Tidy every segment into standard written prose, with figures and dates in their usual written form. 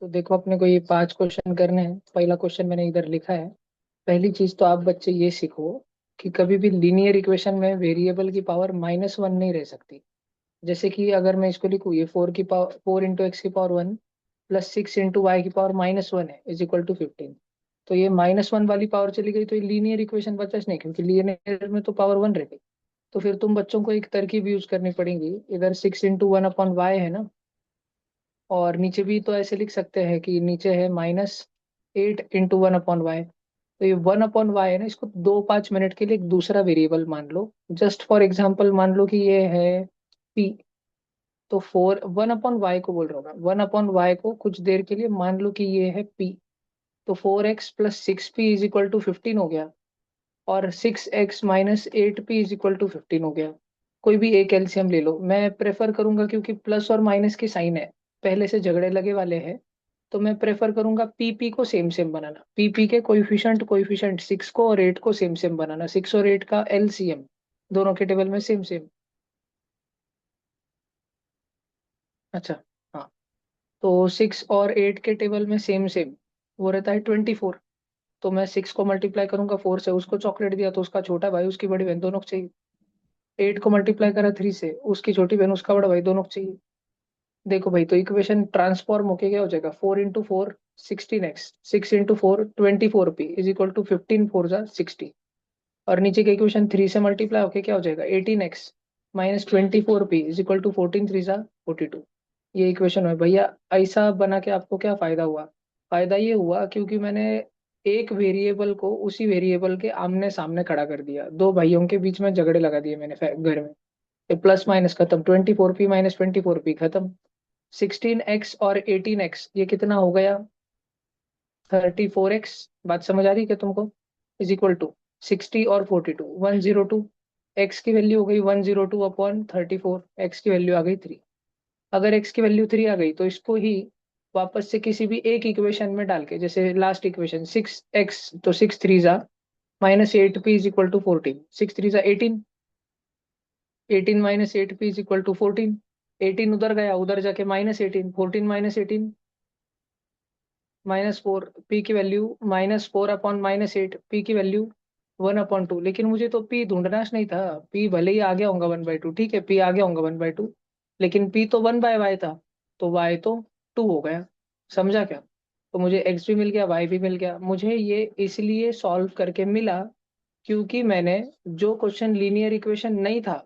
तो देखो, अपने को ये 5 क्वेश्चन करने हैं। पहला क्वेश्चन मैंने इधर लिखा है। पहली चीज तो आप बच्चे ये सीखो कि कभी भी लीनियर इक्वेशन में वेरिएबल की पावर -1 नहीं रह सकती। जैसे कि अगर मैं इसको लिखूँ, ये 4 इंटू एक्स की पावर 1 प्लस 6 इंटू वाई की पावर -1 है इज इक्वल टू 15। तो ये -1 वाली पावर चली गई तो ये लीनियर इक्वेशन बचा नहीं, क्योंकि लीनियर में तो पावर 1 रह गई। तो फिर तुम बच्चों को एक तरकीब यूज करनी पड़ेगी। इधर 6 इंटू 1 अपॉन वाई है ना, और नीचे भी तो ऐसे लिख सकते हैं कि नीचे है -8 इंटू 1 अपॉन वाई। तो ये 1 अपॉन वाई है ना, इसको 2-5 मिनट के लिए एक दूसरा वेरिएबल मान लो। जस्ट फॉर एग्जाम्पल मान लो कि ये है पी। तो 1 अपॉन वाई को बोल रहा हूँ मैं, 1 अपॉन वाई को कुछ देर के लिए मान लो कि ये है पी। तो 4x + 6p is equal to 15 हो गया, और 6x - 8p is equal to 15 हो गया। कोई भी एक एलसीएम ले लो, मैं प्रेफर करूंगा क्योंकि प्लस और माइनस के साइन है, पहले से झगड़े लगे वाले हैं। तो मैं प्रेफर करूंगा पीपी को सेम सेम बनाना, पीपी के कोइफिशिएंट कोइफिशिएंट 6 को और 8 को सेम सेम बनाना, 6 और 8 का एलसीएम दोनों के टेबल में सेम सेम। अच्छा। हाँ। तो 6 और 8 के टेबल में सेम सेम वो रहता है 24। तो मैं 6 को मल्टीप्लाई करूंगा 4 से, उसको चॉकलेट दिया तो उसका छोटा भाई उसकी बड़ी बहन दोनों को चाहिए। 8 को मल्टीप्लाई करा 3 से, उसकी छोटी बहन उसका बड़ा भाई दोनों को चाहिए। देखो भाई, तो इक्वेशन ट्रांसफॉर्म होके क्या हो जाएगा, 4 into 4 16x, 6 into 4 24p is equal to 15 4 जा 60। और नीचे के इक्वेशन 3 से मल्टीप्लाई होके क्या हो जाएगा, 18x - 24p is equal to 14 3 जा 42। ये इक्वेशन है भैया। ऐसा बना के आपको क्या फायदा हुआ? फायदा ये हुआ क्योंकि मैंने एक वेरिएबल को उसी वेरिएबल के आमने सामने खड़ा कर दिया, दो भाइयों के बीच में झगड़े लगा दिए मैंने घर में। ये प्लस माइनस खत्म, 24p - 24p खत्म। 16x और 18x ये कितना हो गया, 34x। बात समझ आ रही है क्या तुमको? इज इक्वल टू 60 और 42, 102। एक्स की वैल्यू हो गई 102 अपॉन 34, एक्स की वैल्यू आ गई 3। अगर एक्स की वैल्यू 3 आ गई तो इसको ही वापस से किसी भी एक इक्वेशन में डाल के, जैसे लास्ट इक्वेशन 6x, तो 6 3 जा -8p इज इक्वल टू 14, 6 3 जा 18, 18 - 8p इज इक्वल टू 14। 18 उधर गया, उधर जाके -18, 14 -18 -4, पी की वैल्यू -4 अपॉन -8, पी की वैल्यू 1/2। लेकिन मुझे तो पी ढूंढना नहीं था। पी भले ही आ गया होगा 1/2, ठीक है, पी आ गया होगा 1/2, लेकिन पी तो 1/y था, तो वाई तो 2 हो गया। समझा क्या? तो मुझे एक्स भी मिल गया, वाई भी मिल गया। मुझे ये इसलिए सॉल्व करके मिला क्योंकि मैंने जो क्वेश्चन लीनियर इक्वेशन नहीं था,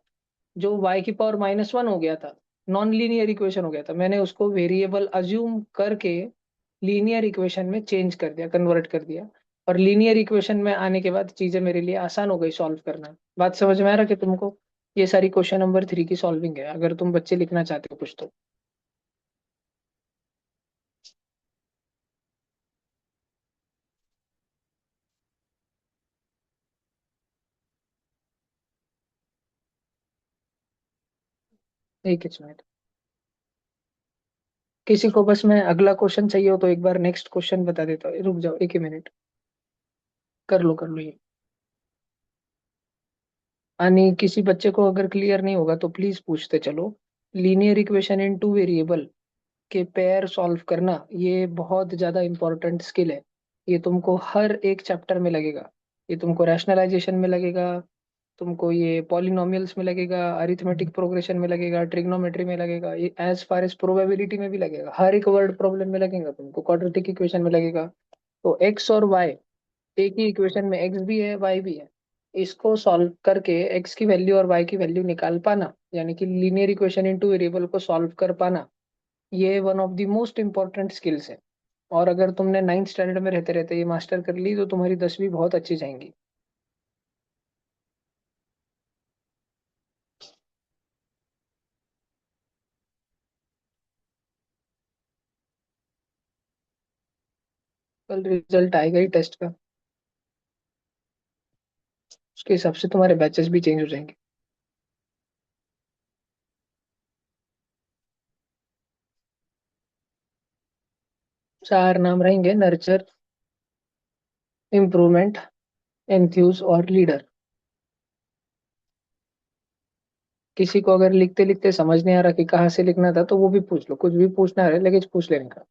जो y की पावर -1 हो गया था, नॉन लीनियर इक्वेशन हो गया था, मैंने उसको वेरिएबल अज्यूम करके लीनियर इक्वेशन में चेंज कर दिया, कन्वर्ट कर दिया। और लीनियर इक्वेशन में आने के बाद चीजें मेरे लिए आसान हो गई सॉल्व करना। बात समझ में आ रहा कि तुमको? ये सारी क्वेश्चन नंबर 3 की सॉल्विंग है, अगर तुम बच्चे लिखना चाहते हो कुछ तो। एक ही मिनट। किसी को बस मैं अगला क्वेश्चन चाहिए हो तो एक बार नेक्स्ट क्वेश्चन बता देता हूँ, रुक जाओ एक ही मिनट। कर लो ये। यानी किसी बच्चे को अगर क्लियर नहीं होगा तो प्लीज पूछते चलो। Linear equation in two variable के पेयर सॉल्व करना, ये बहुत ज्यादा इंपॉर्टेंट स्किल है। ये तुमको हर एक चैप्टर में लगेगा। ये तुमको रैशनलाइजेशन में लगेगा, तुमको ये पॉलिनोमियल्स में लगेगा, अरिथमेटिक प्रोग्रेशन में लगेगा, ट्रिग्नोमेट्री में लगेगा, ये एज फार एज प्रोबेबिलिटी में भी लगेगा, हर एक वर्ड प्रॉब्लम में लगेगा तुमको, क्वाड्रेटिक इक्वेशन में लगेगा। तो एक्स और वाई, एक ही इक्वेशन में एक्स भी है वाई भी है, इसको सॉल्व करके एक्स की वैल्यू और वाई की वैल्यू निकाल पाना, यानी कि लीनियर इक्वेशन इनटू वेरिएबल को सॉल्व कर पाना, ये one of the most important skills है। और अगर तुमने 9th स्टैंडर्ड में रहते रहते ये मास्टर कर ली तो तुम्हारी 10वीं बहुत अच्छी जाएंगी। कल रिजल्ट आएगा ही टेस्ट का, उसके हिसाब से तुम्हारे बैचेस भी चेंज हो जाएंगे। 4 नाम रहेंगे, नर्चर, इम्प्रूवमेंट, एंथ्यूज और लीडर। किसी को अगर लिखते लिखते समझ नहीं आ रहा कि कहाँ से लिखना था तो वो भी पूछ लो, कुछ भी पूछना है लगेज पूछ लेने का।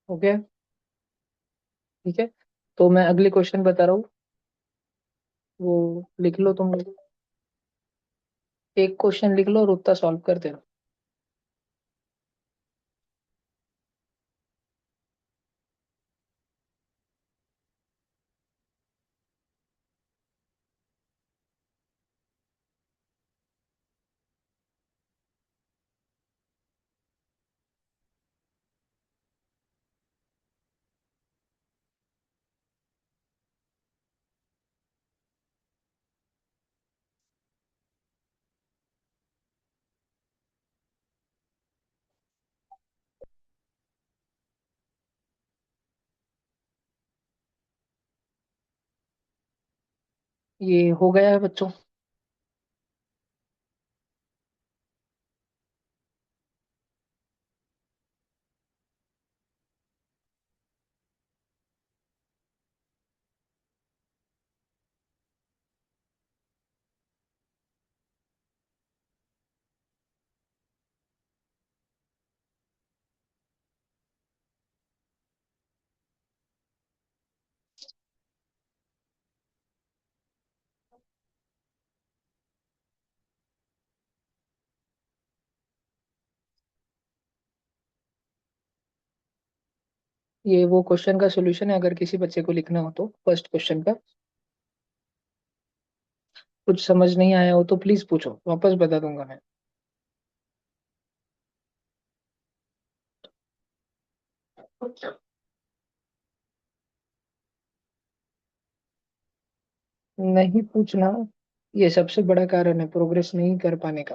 ओके, ठीक है। तो मैं अगले क्वेश्चन बता रहा हूँ, वो लिख लो तुम लोग। एक क्वेश्चन लिख लो और उतना सॉल्व करते रहो। ये हो गया है बच्चों। ये वो क्वेश्चन का सोल्यूशन है, अगर किसी बच्चे को लिखना हो तो फर्स्ट क्वेश्चन का। कुछ समझ नहीं आया हो तो प्लीज पूछो, वापस बता दूंगा मैं। नहीं पूछना, ये सबसे बड़ा कारण है प्रोग्रेस नहीं कर पाने का।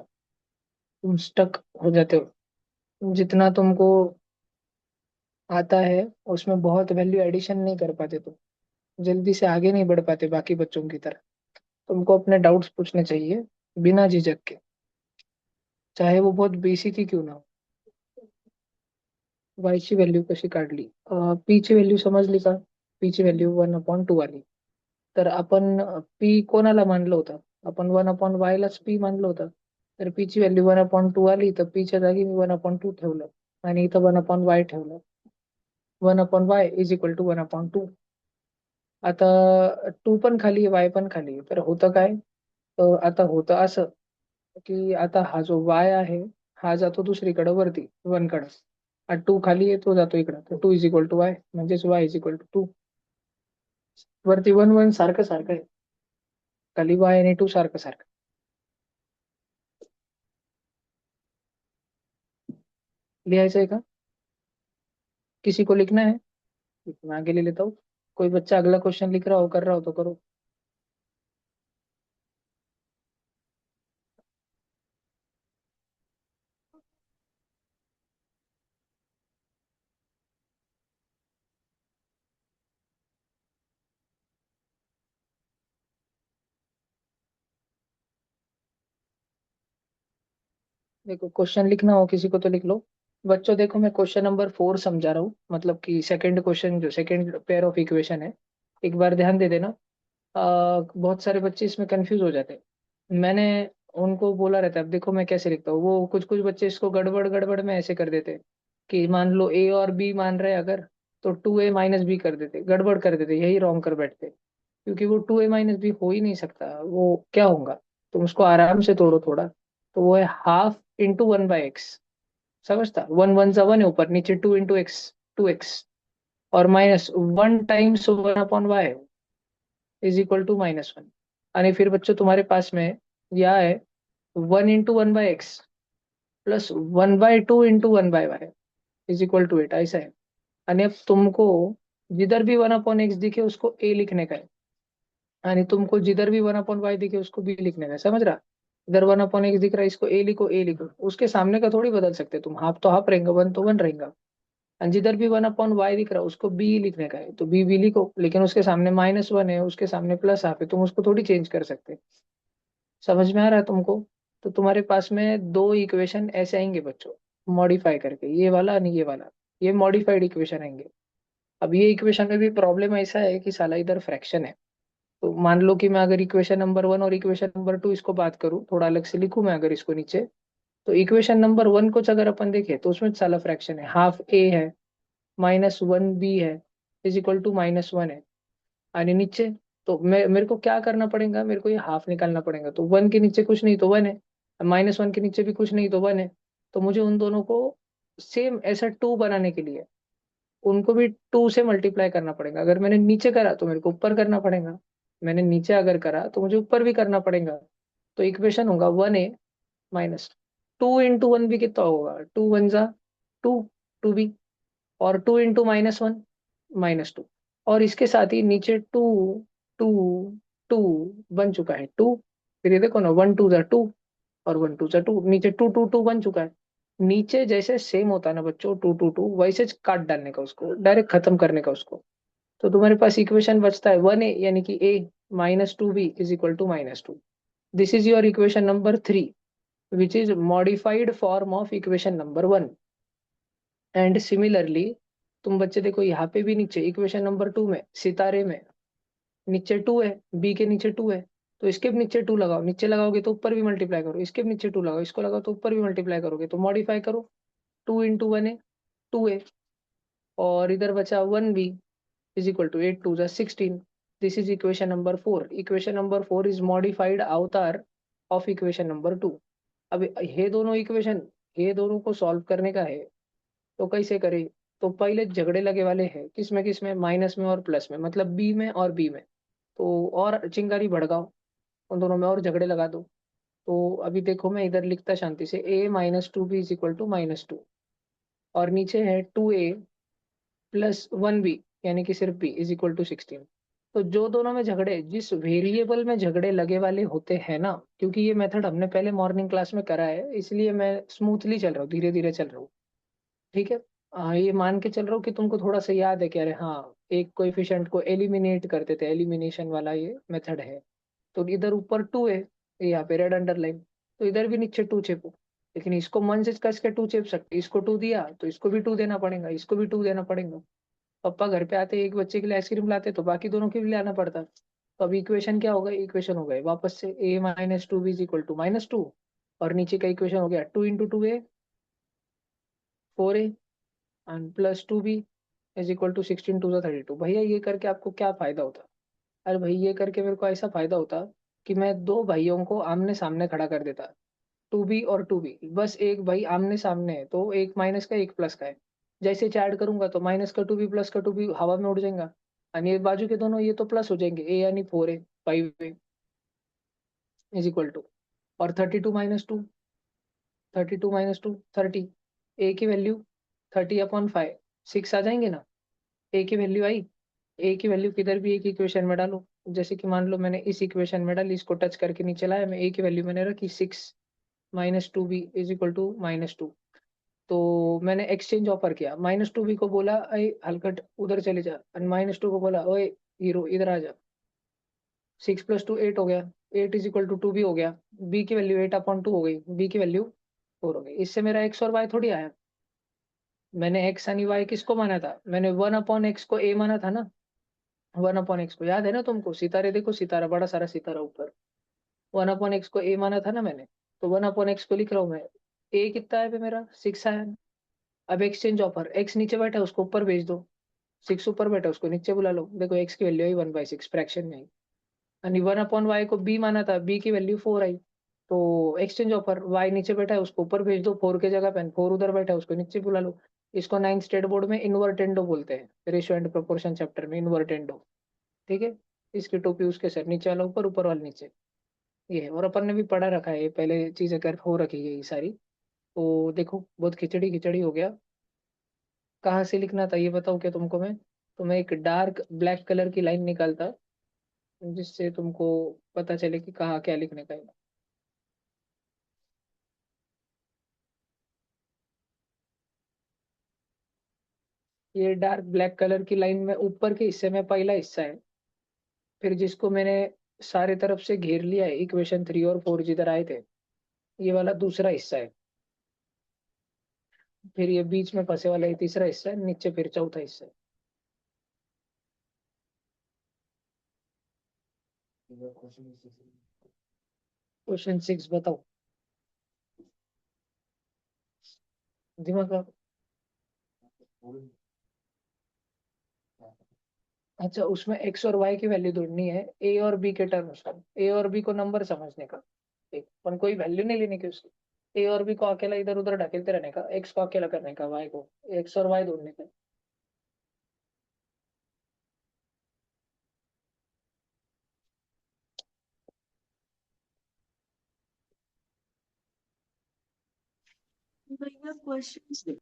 तुम स्टक हो जाते हो। जितना तुमको आता है उसमें बहुत वैल्यू एडिशन नहीं कर पाते तुम, जल्दी से आगे नहीं बढ़ पाते बाकी बच्चों की तरह। तुमको अपने डाउट्स पूछने चाहिए बिना झिझक के, चाहे वो बहुत बेसिक ही क्यों ना हो। वाई ची व्हॅल्यू कशी काढली? पी ची व्हॅल्यू समजली का? पी ची व्हॅल्यू 1/2 आली. तर आपण पी कोणाला मानलं होतं? आपण 1/y लाच पी मानलं होतं. तर पी ची व्हॅल्यू 1/2 आली, तर पी च्या जागी मी 1/2 ठेवलं आणि इथं 1/y ठेवलं. 1/y is equal to 1/2. आता 2 पण खाली आहे, वाय पण खाली आहे, तर होतं काय? आता होतं असं की आता हा जो वाय आहे, हा जातो दुसरीकडे वरती 1 कडे. हा 2 खाली आहे, तो जातो इकडं, तर 2 इज इक्वल टू वाय, म्हणजेच वाय इज इक्वल टू 2. वरती 1 1 सारखं सारखं आहे, खाली वाय आणि 2 सारखं सारखं. लिहायचं आहे का? किसी को लिखना है? मैं आगे ले लेता हूँ। कोई बच्चा अगला क्वेश्चन लिख रहा हो, कर रहा हो तो करो। देखो, क्वेश्चन लिखना हो किसी को तो लिख लो। बच्चों देखो, मैं क्वेश्चन नंबर 4 समझा रहा हूँ, मतलब कि सेकंड क्वेश्चन जो सेकंड पेयर ऑफ इक्वेशन है। एक बार ध्यान दे देना। बहुत सारे बच्चे इसमें कंफ्यूज हो जाते हैं। मैंने उनको बोला रहता है, अब देखो मैं कैसे लिखता हूँ, वो कुछ कुछ बच्चे इसको गड़बड़ गड़बड़ में ऐसे कर देते हैं कि मान लो ए और बी मान रहे हैं अगर, तो 2a - b कर देते, गड़बड़ कर देते, यही रॉन्ग कर बैठते। क्योंकि वो 2a - b हो ही नहीं सकता, वो क्या होगा? तुम उसको आराम से तोड़ो थोड़ा, तो वो है हाफ इंटू 1/x। समझता? 1 1 सा 1 है, ऊपर नीचे 2 इंटू एक्स, 2x, और minus 1 times 1/y is equal to -1। आणि फिर बच्चों तुम्हारे पास में यह है 1 into 1/x plus 1/2 into 1/y is equal to 8, ऐसा है। आणि अब तुमको जिधर भी 1/x दिखे उसको ए लिखने का है, यानी तुमको जिधर भी 1/y दिखे उसको बी लिखने का है, समझ रहा? इधर 1/x दिख रहा है, इसको ए लिखो, ए लिखो, उसके सामने का थोड़ी बदल सकते तुम, हाफ तो हाफ रहेगा, वन तो वन रहेगा। और जिधर भी 1/y दिख रहा है उसको बी लिखने का है, तो बी बी लिखो, लेकिन उसके सामने -1 है, उसके सामने +1/2 है, तुम उसको थोड़ी चेंज कर सकते। समझ में आ रहा है तुमको? तो तुम्हारे पास में दो इक्वेशन ऐसे आएंगे बच्चों, मॉडिफाई करके, ये वाला नहीं ये वाला, ये मॉडिफाइड इक्वेशन आएंगे। अब ये इक्वेशन में भी प्रॉब्लम ऐसा है कि साला इधर फ्रैक्शन है। तो मान लो कि मैं अगर इक्वेशन नंबर 1 और इक्वेशन नंबर 2 इसको बात करूं, थोड़ा अलग से लिखूं मैं अगर इसको नीचे, तो इक्वेशन नंबर 1 को अगर अपन देखें तो उसमें साला फ्रैक्शन है, हाफ ए है, -1 बी है, इज इक्वल टू -1 है। और नीचे तो मैं मेरे को क्या करना पड़ेगा, मेरे को ये हाफ निकालना पड़ेगा, तो 1 के नीचे कुछ नहीं तो 1 है, -1 के नीचे भी कुछ नहीं तो 1 है। तो मुझे उन दोनों को सेम ऐसा 2 बनाने के लिए उनको भी 2 से मल्टीप्लाई करना पड़ेगा। अगर मैंने नीचे करा तो मेरे को ऊपर करना पड़ेगा, मैंने नीचे अगर करा तो मुझे ऊपर भी करना पड़ेगा। तो इक्वेशन होगा 1a माइनस 2 × 1 भी कितना होगा, 2 × 1 = 2, 2b, और 2 × -1 -2, और इसके साथ ही नीचे 2 2 बन चुका है 2। फिर ये देखो ना, 1 × 2 = 2 और 1 × 2 = 2, नीचे 2 2 2 बन चुका है। नीचे जैसे सेम होता है ना बच्चों 2 2 2, वैसे काट डालने का उसको, डायरेक्ट खत्म करने का उसको। तो तुम्हारे पास इक्वेशन बचता है 1a यानी कि a -2b is equal to -2। This is your equation number 3, which is modified form of equation number 1। And similarly तुम बच्चे देखो यहाँ पे भी नीचे इक्वेशन नंबर 2 में सितारे में नीचे 2 है, बी के नीचे 2 है, तो इसके भी नीचे 2 लगाओ, नीचे लगाओगे तो ऊपर भी मल्टीप्लाई करो, इसके भी नीचे 2 लगाओ, इसको लगाओ तो ऊपर भी मल्टीप्लाई करोगे, तो मॉडिफाई करो, 2 × 1 है 2a, और इधर बचा 1b is equal to 8 2 = 16। This is equation number 4। Equation number 4 is modified अवतार ऑफ इक्वेशन नंबर 2। अब ये दोनों इक्वेशन, ये दोनों को सॉल्व करने का है, तो कैसे करें? तो पहले झगड़े लगे वाले हैं, किसमें माइनस में और प्लस में, मतलब बी में और बी में। तो और चिंगारी भड़काओ, उन दोनों में और झगड़े लगा दो। तो अभी देखो मैं इधर लिखता शांति से, a -2b is equal to -2, और नीचे है 2a + 1b यानी कि सिर्फ b इज इक्वल टू 16। तो जो दोनों में झगड़े, जिस वेरिएबल में झगड़े लगे वाले होते हैं ना, क्योंकि ये मेथड हमने पहले मॉर्निंग क्लास में करा है, इसलिए मैं स्मूथली चल रहा हूँ, धीरे धीरे चल रहा हूँ। ठीक है। ये मान के चल रहा हूँ कि तुमको थोड़ा सा याद है कि अरे हाँ, एक कोएफिशिएंट को एलिमिनेट करते थे, एलिमिनेशन वाला ये मेथड है। तो इधर ऊपर 2 है, यहाँ पे रेड अंडरलाइन, तो इधर भी नीचे 2 चेपो। लेकिन इसको मन से कस के 2 चेप सकते, इसको 2 दिया तो इसको भी 2 देना पड़ेगा, इसको भी 2 देना पड़ेगा। पापा घर पे आते एक बच्चे के लिए आइसक्रीम लाते तो बाकी दोनों के लिए लाना पड़ता। तो अब इक्वेशन क्या होगा, इक्वेशन हो गए वापस से a -2b is equal to -2, और नीचे का इक्वेशन हो गया 2 × 2a 4a and +2b is equal to 16 2 = 32। भैया ये करके आपको क्या फायदा होता? अरे भाई ये करके मेरे को ऐसा फायदा होता कि मैं दो भाइयों को आमने सामने खड़ा कर देता, 2b और 2b, बस एक भाई आमने सामने है तो एक माइनस का एक प्लस का है, जैसे ऐड करूंगा तो माइनस का 2b प्लस का 2b हवा में उड़ जाएगा, और ये बाजू के दोनों ये तो प्लस हो जाएंगे, ए यानी 4a 5a is equal to, और 32 - 2 30, ए की वैल्यू 30/5 6 आ जाएंगे ना, ए की वैल्यू आई। ए की वैल्यू किधर भी एक इक्वेशन में डालो, जैसे कि मान लो मैंने इस इक्वेशन में डाली, इसको टच करके नीचे लाया, मैं ए की वैल्यू मैंने रखी 6 -2b इज इक्वल टू -2। तो मैंने एक्सचेंज ऑफर किया, -2b को बोला अरे हलकट उधर चले जा, और -2 को बोला ओए हीरो इधर आ जा। 6 + 2 8 हो गया, 8 इज इक्वल टू 2b हो गया, b की वैल्यू 8/2 हो गई, b की वैल्यू 4 हो गई। इससे मेरा एक्स और वाई थोड़ी आया, मैंने एक्स यानी वाई किसको माना था, मैंने 1/x को a माना था ना, 1/x को याद है ना तुमको, सितारे देखो, सितारा बड़ा सारा सितारा ऊपर, 1/x को a माना था ना मैंने, तो 1/x को लिख रहा हूँ मैं। a कितना है पे मेरा 6 आया। अब एक्सचेंज ऑफर, एक्स नीचे बैठा है उसको ऊपर भेज दो, 6 ऊपर बैठा है उसको नीचे बुला लो, देखो एक्स की वैल्यू आई 1/6 फ्रैक्शन में आई, यानी 1/y को b माना था, b की वैल्यू 4 आई। तो एक्सचेंज ऑफर, y नीचे बैठा है उसको ऊपर भेज दो, 4 के जगह पे 4 उधर बैठा है उसको नीचे बुला लो। इसको 9th स्टेट बोर्ड में इन्वर्टेंडो बोलते हैं, रेशियो एंड प्रोपोर्शन चैप्टर में इन्वर्टेंडो। ठीक है। इसकी टोपी उसके सर, नीचे वाला ऊपर, ऊपर वाला नीचे, ये है। और अपन ने भी पढ़ा रखा है, ये पहले चीजें कर हो रखी है ये सारी। तो देखो बहुत खिचड़ी खिचड़ी हो गया, कहाँ से लिखना था ये बताओ क्या तुमको मैं? तो मैं एक डार्क ब्लैक कलर की लाइन निकालता, जिससे तुमको पता चले कि कहाँ क्या लिखने का है। ये डार्क ब्लैक कलर की लाइन में ऊपर के हिस्से में पहला हिस्सा है। फिर जिसको मैंने सारे तरफ से घेर लिया है, इक्वेशन 3 और 4 जिधर आए थे, ये वाला दूसरा हिस्सा है। फिर ये बीच में फंसे वाला ये तीसरा हिस्सा है, नीचे फिर चौथा हिस्सा है। क्वेश्चन 6 बताओ। दिमाग लगाओ। अच्छा, उसमें एक्स और वाई की वैल्यू ढूंढनी है, ए और बी के टर्म्स का। ए और बी को नंबर समझने का, एक पर कोई वैल्यू नहीं लेने की उसकी। ए और बी को अकेला इधर उधर ढकेलते रहने का, एक्स को अकेला करने का, वाई को, एक्स और वाई ढूंढने का। भैया क्वेश्चन,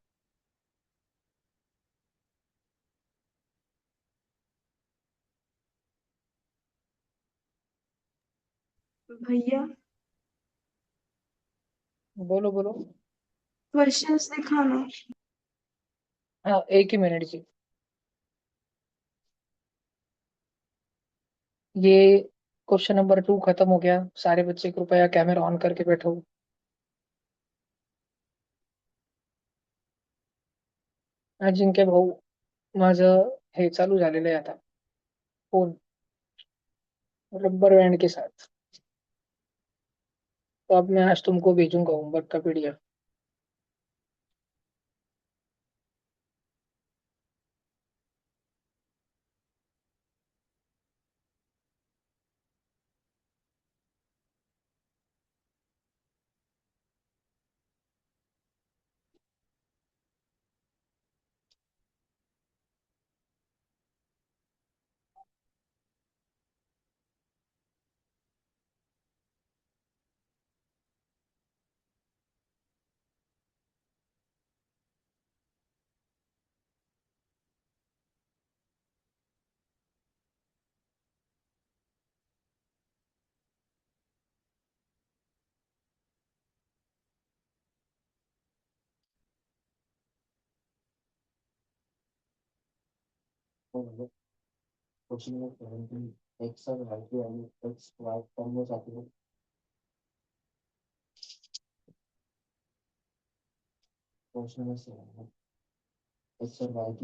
भैया बोलो बोलो। क्वेश्चंस दिखाना। हाँ, एक ही मिनट जी। ये क्वेश्चन नंबर 2 खत्म हो गया। सारे बच्चे कृपया कैमरा ऑन करके बैठो। अजिंक्य भाऊ, माझं हे चालू झालेलं आहे आता, फोन रबर बैंड के साथ। तो अब मैं आज तुमको भेजूंगा होमवर्क का पीडीएफ।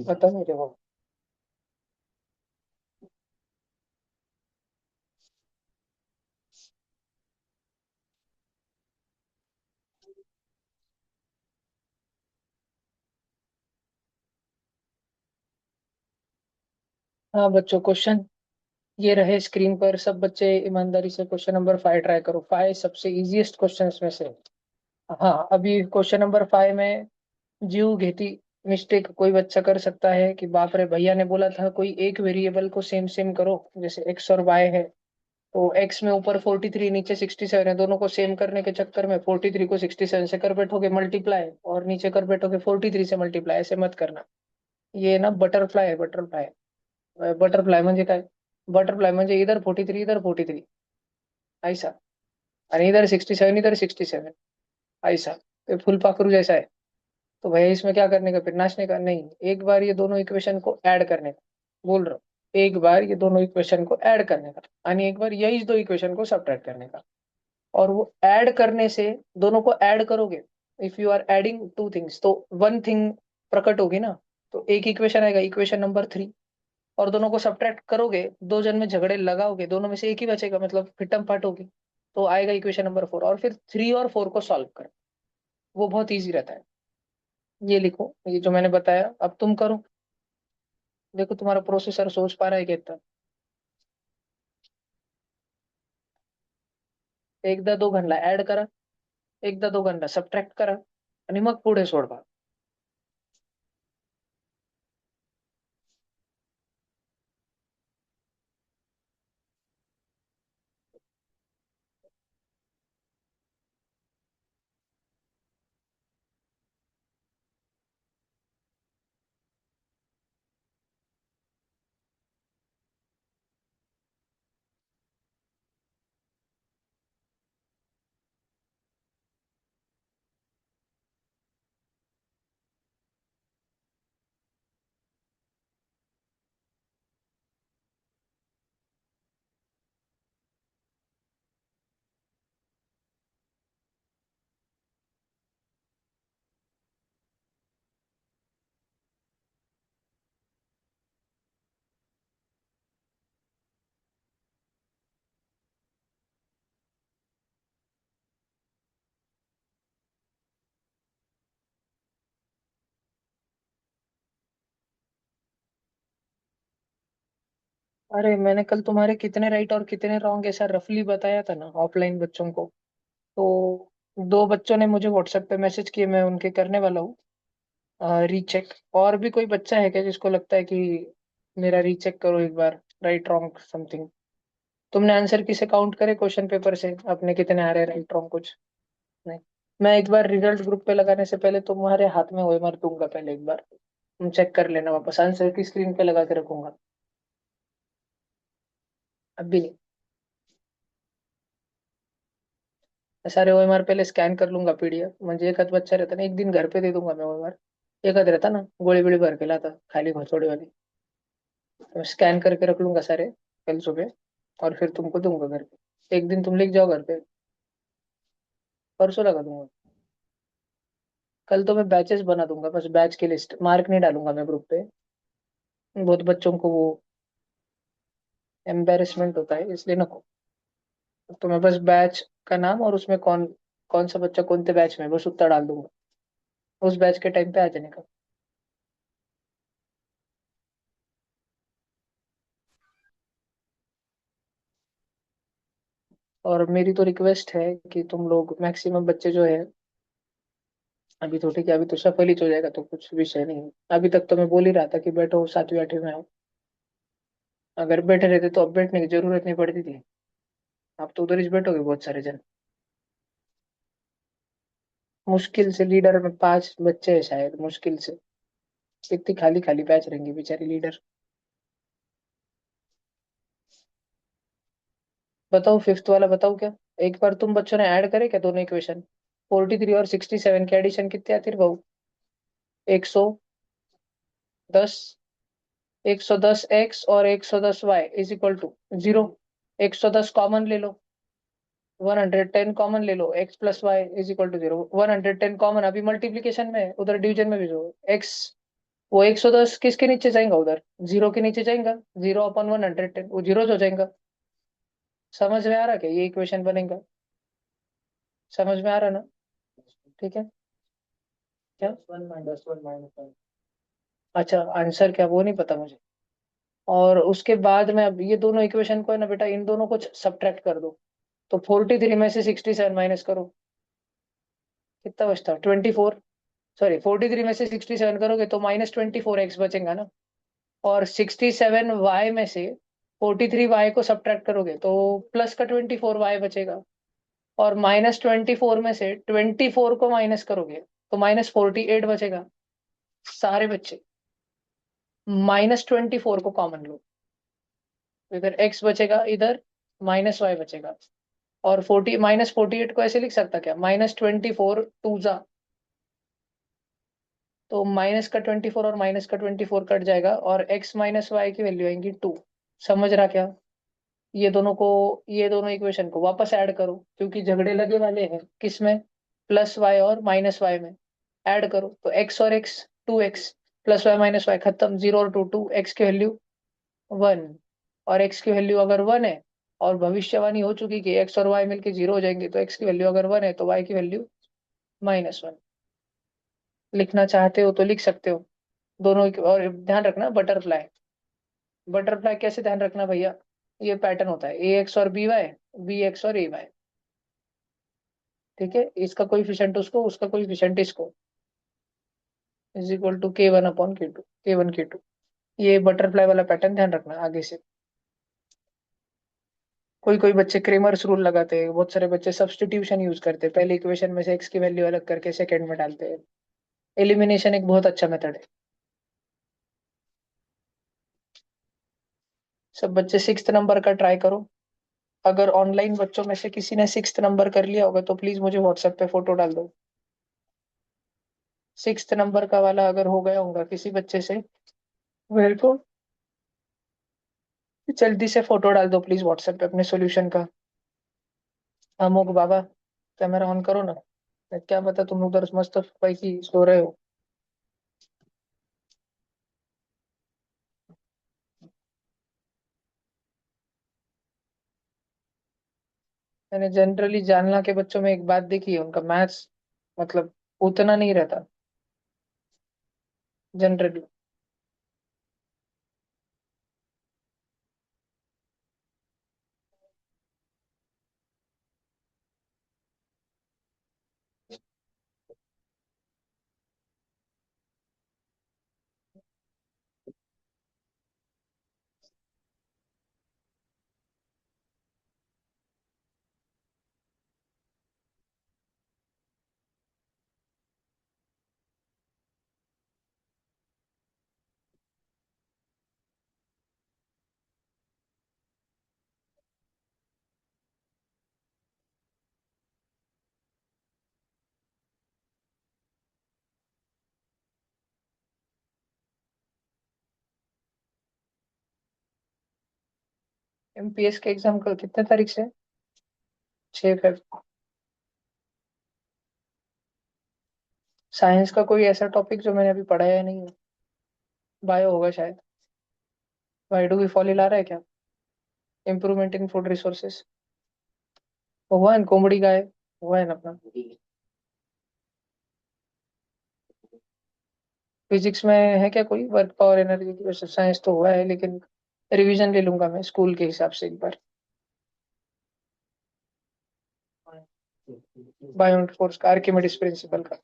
पता नहीं देखो। हाँ बच्चों, क्वेश्चन ये रहे स्क्रीन पर। सब बच्चे ईमानदारी से क्वेश्चन नंबर 5 ट्राई करो। 5 सबसे इजीएस्ट क्वेश्चन में से। हाँ, अभी क्वेश्चन नंबर 5 में जीव घेती मिस्टेक कोई बच्चा कर सकता है कि बाप रे, भैया ने बोला था कोई एक वेरिएबल को सेम सेम करो, जैसे एक्स और वाई है। तो एक्स में ऊपर 43 नीचे 67 है, दोनों को सेम करने के चक्कर में 43 को 67 से कर बैठोगे मल्टीप्लाई, और नीचे कर बैठोगे 43 से मल्टीप्लाई। ऐसे मत करना। ये ना बटरफ्लाई है, बटरफ्लाई। बटरफ्लाई म्हणजे काय? बटरफ्लाई म्हणजे इधर 43 इधर 43, ऐसा। और इधर 67 इधर 67, ऐसा। तो फुलपाखरू जैसा है। तो भैया इसमें क्या करने का, फिर नाचने का नहीं, एक बार ये दोनों इक्वेशन को ऐड करने का। बोल रहा हूँ, एक बार ये दोनों इक्वेशन को ऐड करने का, यानी एक बार यही दो इक्वेशन को सब्ट्रैक्ट करने का। और वो ऐड करने से, दोनों को ऐड करोगे, if you are adding two things तो वन थिंग प्रकट होगी ना। तो एक इक्वेशन आएगा, इक्वेशन नंबर 3। और दोनों को सब्ट्रैक्ट करोगे, दो जन में झगड़े लगाओगे, दोनों में से एक ही बचेगा, मतलब फिटम पार्ट होगी। तो आएगा इक्वेशन नंबर 4, और फिर 3 और 4 को सॉल्व कर। वो बहुत ईजी रहता है। ये लिखो, ये जो मैंने बताया, अब तुम करो। देखो तुम्हारा प्रोसेसर सोच पा रहा है कितना। एकदा दोघांना ऍड करा, एकदा दोघांना सबट्रॅक्ट करा, आणि मग पुढे सोडवा. अरे मैंने कल तुम्हारे कितने राइट और कितने रॉन्ग ऐसा रफली बताया था ना ऑफलाइन बच्चों को। तो दो बच्चों ने मुझे व्हाट्सएप पे मैसेज किए, मैं उनके करने वाला हूँ रीचेक। और भी कोई बच्चा है क्या जिसको लगता है कि मेरा रीचेक करो एक बार, राइट रॉन्ग समथिंग। तुमने आंसर किसे काउंट करे क्वेश्चन पेपर से, अपने कितने आ रहे राइट रॉन्ग कुछ? नहीं। मैं एक बार रिजल्ट ग्रुप पे लगाने से पहले तुम्हारे हाथ में ओएमआर दूंगा, पहले एक बार तुम चेक कर लेना, वापस आंसर की स्क्रीन पे लगा के रखूंगा। अभी नहीं। मैं सारे ओएमआर पहले स्कैन कर लूंगा पीडीएफ, मुझे एक आध बच्चा रहता ना, एक दिन घर पे दे दूंगा मैं ओएमआर। एक आध रहता ना गोली गोली भर के लाता खाली घोसोड़े वाली, तो स्कैन करके रख लूंगा सारे कल सुबह, और फिर तुमको दूंगा घर पे। एक दिन तुम लिख जाओ घर पे, परसों लगा दूंगा। कल तो मैं बैचेस बना दूंगा, बस बैच की लिस्ट मार्क नहीं डालूंगा मैं ग्रुप पे। बहुत बच्चों को वो एम्बेरसमेंट होता है, इसलिए ना। तो मैं बस बैच का नाम और उसमें कौन कौन सा बच्चा कौन से बैच में है, बस उत्तर डाल दूंगा, उस बैच के टाइम पे आ जाने का। और मेरी तो रिक्वेस्ट है कि तुम लोग मैक्सिमम बच्चे जो है, अभी तो ठीक है, अभी तो सफल ही हो जाएगा तो कुछ विषय नहीं है। अभी तक तो मैं बोल ही रहा था कि बैठो 7वीं 8वीं में आओ, अगर बैठे रहते तो अब बैठने की जरूरत नहीं पड़ती थी। आप तो उधर ही बैठोगे बहुत सारे जन। मुश्किल से लीडर में 5 बच्चे हैं शायद, मुश्किल से। कितनी खाली खाली बैच रहेंगे बेचारी लीडर। बताओ फिफ्थ वाला बताओ क्या। एक बार तुम बच्चों ने ऐड करे क्या दोनों इक्वेशन? 43 और 67 के एडिशन कितने आती है भाऊ? 110। 110 x और 110 y is equal to 0। 110 common ले लो, 110 कॉमन ले लो, x plus y is equal to 0। 110 common अभी मल्टीप्लीकेशन में है, उधर डिवीजन में भी जो x, वो 110 किसके नीचे जाएगा उधर? 0 के नीचे जाएगा। 0/110 वो 0 हो जाएगा। समझ में आ रहा क्या ये इक्वेशन बनेगा? समझ में आ रहा ना? ठीक है। क्या? अच्छा आंसर क्या वो नहीं पता मुझे। और उसके बाद में अब ये दोनों इक्वेशन को है ना बेटा, इन दोनों को सब्ट्रैक्ट कर दो। तो 43 में से 67 माइनस करो, कितना बचता? 24। सॉरी 43 में से 67 करोगे तो -24 x बचेगा ना। और 67 y में से 43 y को सब्ट्रैक्ट करोगे तो प्लस का 24 y बचेगा। और -24 में से 24 को माइनस करोगे तो -48 बचेगा। सारे बच्चे -24 को कॉमन लो, इधर x बचेगा, इधर -y बचेगा। और 48 को ऐसे लिख सकता क्या? -24 टू जा, तो माइनस का 24 और माइनस का 24 कट जाएगा, और x - y की वैल्यू आएंगी 2। समझ रहा क्या? ये दोनों को, ये दोनों इक्वेशन को वापस ऐड करो, क्योंकि झगड़े लगे वाले हैं किसमें? प्लस वाई और माइनस वाई में। ऐड करो तो x और x, 2x, +y - y खत्म, 0 और 2 2, x की वैल्यू 1। और x की वैल्यू अगर 1 है, और भविष्यवाणी हो चुकी कि x और y मिलके 0 हो जाएंगे, तो x की वैल्यू अगर 1 है तो y की वैल्यू -1। लिखना चाहते हो तो लिख सकते हो दोनों और ध्यान रखना बटरफ्लाई। बटरफ्लाई कैसे ध्यान रखना भैया? ये पैटर्न होता है ax और by, bx और ay। ठीक है, इसका कोएफिशिएंट उसको, उसका कोएफिशिएंट इसको, is equal to k1/k2, k1 k2। ये बटरफ्लाई वाला पैटर्न ध्यान रखना आगे से। कोई कोई बच्चे क्रेमर्स रूल लगाते हैं, बहुत सारे बच्चे सब्स्टिट्यूशन यूज करते हैं, पहले इक्वेशन में से एक्स की वैल्यू अलग करके सेकंड में डालते हैं। एलिमिनेशन एक बहुत अच्छा मेथड है। सब बच्चे 6th नंबर का ट्राई करो। अगर ऑनलाइन बच्चों में से किसी ने 6th नंबर कर लिया होगा तो प्लीज मुझे व्हाट्सएप पे फोटो डाल दो। 6th नंबर का वाला अगर हो गया होगा किसी बच्चे से, मेरे को जल्दी से फोटो डाल दो प्लीज व्हाट्सएप पे अपने सॉल्यूशन का। अमोक बाबा, कैमरा ऑन करो ना। क्या पता तुम उधर मस्त भाई की सो रहे हो। मैंने जनरली जानना के बच्चों में एक बात देखी है, उनका मैथ्स मतलब उतना नहीं रहता जनरली। एमपीएस के एग्जाम कल कितने तारीख से? 6 फेब। साइंस का कोई ऐसा टॉपिक जो मैंने अभी पढ़ाया नहीं है? बायो होगा शायद। वाई डू वी फॉल ला रहा है क्या? Improvement in food resources. हुआ है ना, कोमड़ी का है। हुआ है ना अपना। फिजिक्स में है क्या कोई वर्क पावर एनर्जी की? वैसे साइंस तो हुआ है, लेकिन रिवीजन ले लूंगा मैं स्कूल के हिसाब से एक बार। बायोट फोर्स का, आर्किमिडीज प्रिंसिपल का।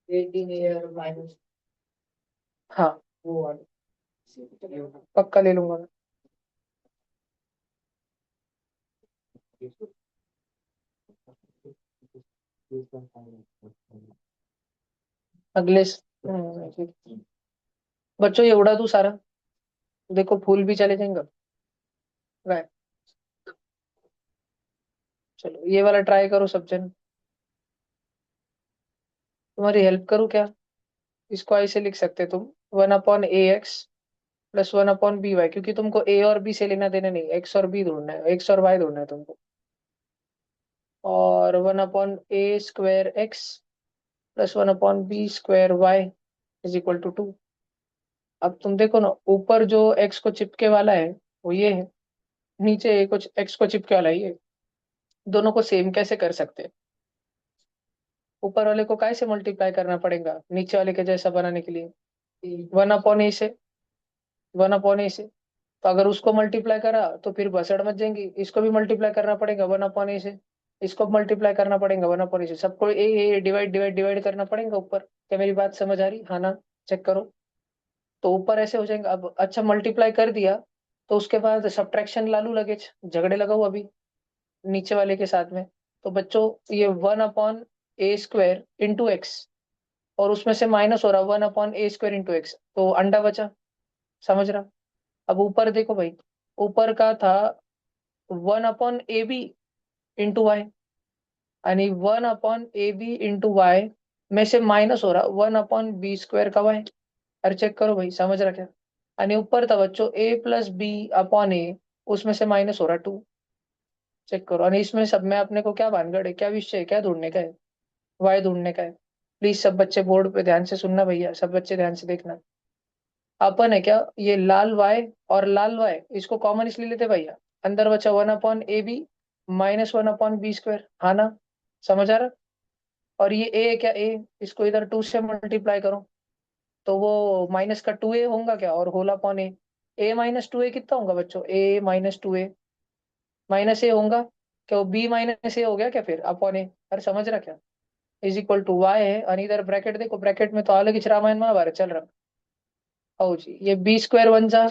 18 माइनस। हाँ, वो वाला पक्का ले लूंगा मैं। अगले बच्चों ये उड़ा दूं सारा? देखो फूल भी चले जाएंगे। राइट। चलो ये वाला ट्राई करो सब जन। तुम्हारी हेल्प करूँ क्या? इसको ऐसे लिख सकते तुम, 1/ax +1 अपॉन बी वाई, क्योंकि तुमको ए और बी से लेना देना नहीं, एक्स और बी ढूंढना है, एक्स और वाई ढूंढना है तुमको। और 1/a² x +1/b² y = 2। अब तुम देखो ना, ऊपर जो एक्स को चिपके वाला है वो ये है, नीचे कुछ एक्स को चिपके वाला है ये। दोनों को सेम कैसे कर सकते हैं? ऊपर वाले को काय से मल्टीप्लाई करना पड़ेगा नीचे वाले के जैसा बनाने के लिए? 1/a से। 1/a से। तो अगर उसको मल्टीप्लाई करा तो फिर बसड़ मच जाएंगी, इसको भी मल्टीप्लाई करना पड़ेगा 1/a से। इसको मल्टीप्लाई करना पड़ेगा 1/a से, सबको ए डिवाइड डिवाइड डिवाइड करना पड़ेगा ऊपर। क्या मेरी बात समझ आ रही? हाँ ना? चेक करो। तो ऊपर ऐसे हो जाएगा। अब अच्छा मल्टीप्लाई कर दिया, तो उसके बाद सब्ट्रैक्शन लालू लगेज, झगड़े लगाओ अभी नीचे वाले के साथ में। तो बच्चों, ये 1/a² × x, और उसमें से माइनस हो रहा 1/a² × x, तो अंडा बचा। समझ रहा? अब ऊपर देखो भाई, ऊपर का था 1/ab × y, यानी 1/ab × y में से माइनस हो रहा 1/b² का y। अरे चेक करो भाई, समझ रहा क्या? यानी ऊपर था बच्चों a + b/a, उसमें से माइनस हो रहा 2। चेक करो। और इसमें सब में अपने को क्या भानगड़ है, क्या विषय है, क्या ढूंढने का है? वाई ढूंढने का है। प्लीज सब बच्चे बोर्ड पे ध्यान से सुनना भैया, सब बच्चे ध्यान से देखना। अपन है क्या, ये लाल वाई और लाल वाई, इसको कॉमन इसलिए लेते भैया, अंदर बचा 1/ab -1/b²। हाँ ना? समझ आ रहा? और ये ए है क्या, ए, इसको इधर 2 से मल्टीप्लाई करो, तो वो माइनस का 2a होगा क्या, और होल अपॉन a -2a कितना होगा बच्चों? a -2a माइनस ए होगा क्या, वो b - a हो गया क्या फिर अपॉन ए? अरे समझ रहा क्या? = y है, और इधर ब्रैकेट देखो, ब्रैकेट में तो अलग ही रामायण महाभारत चल रहा। आओ जी, ये b² बन जा,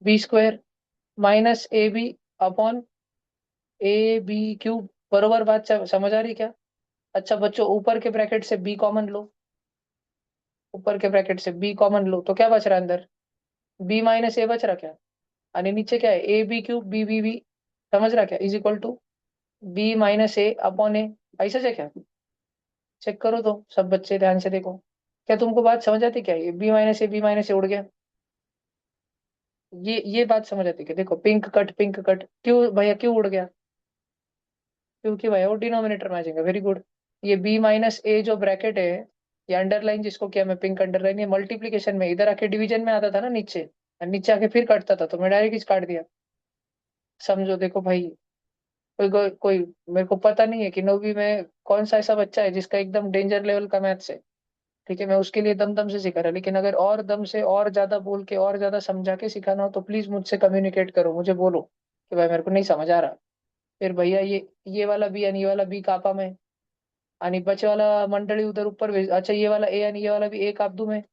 b² -ab/a b³ बरोबर बात समझ आ रही क्या? अच्छा बच्चों, ऊपर के ब्रैकेट से b कॉमन लो, ऊपर के ब्रैकेट से b कॉमन लो, तो क्या बच रहा है अंदर? b - a बच रहा क्या? और नीचे क्या है, a b³ b समझ रहा क्या, b - a/a, ऐसा है क्या? चेक करो तो सब बच्चे ध्यान से देखो। क्या तुमको बात समझ आती क्या? ये b - a उड़ गया, ये बात समझ आती क्या? देखो पिंक कट, पिंक कट क्यों भैया, क्यों उड़ गया? क्योंकि भैया वो डिनोमिनेटर में आ जाएगा। Very good. ये b - a जो ब्रैकेट है, ये अंडरलाइन जिसको किया मैं पिंक अंडरलाइन, ये मल्टीप्लीकेशन में इधर आके डिवीजन में आता था ना नीचे, और नीचे आके फिर काटता था, तो मैं डायरेक्ट इस काट दिया। समझो देखो भाई, कोई मेरे को पता नहीं है कि नौवीं में कौन सा ऐसा बच्चा है जिसका एकदम डेंजर लेवल का मैथ्स है। ठीक है, मैं उसके लिए दम दम से सिखा रहा, लेकिन अगर और दम से और ज्यादा बोल के और ज्यादा समझा के सिखाना हो तो प्लीज मुझसे कम्युनिकेट करो, मुझे बोलो कि भाई मेरे को नहीं समझ आ रहा। फिर भैया ये वाला बी यानी ये वाला बी कापा मैं, आणि बचे वाला मंडली उधर ऊपर अच्छा ये वाला ए यानी ये वाला भी ए काप दूं मैं।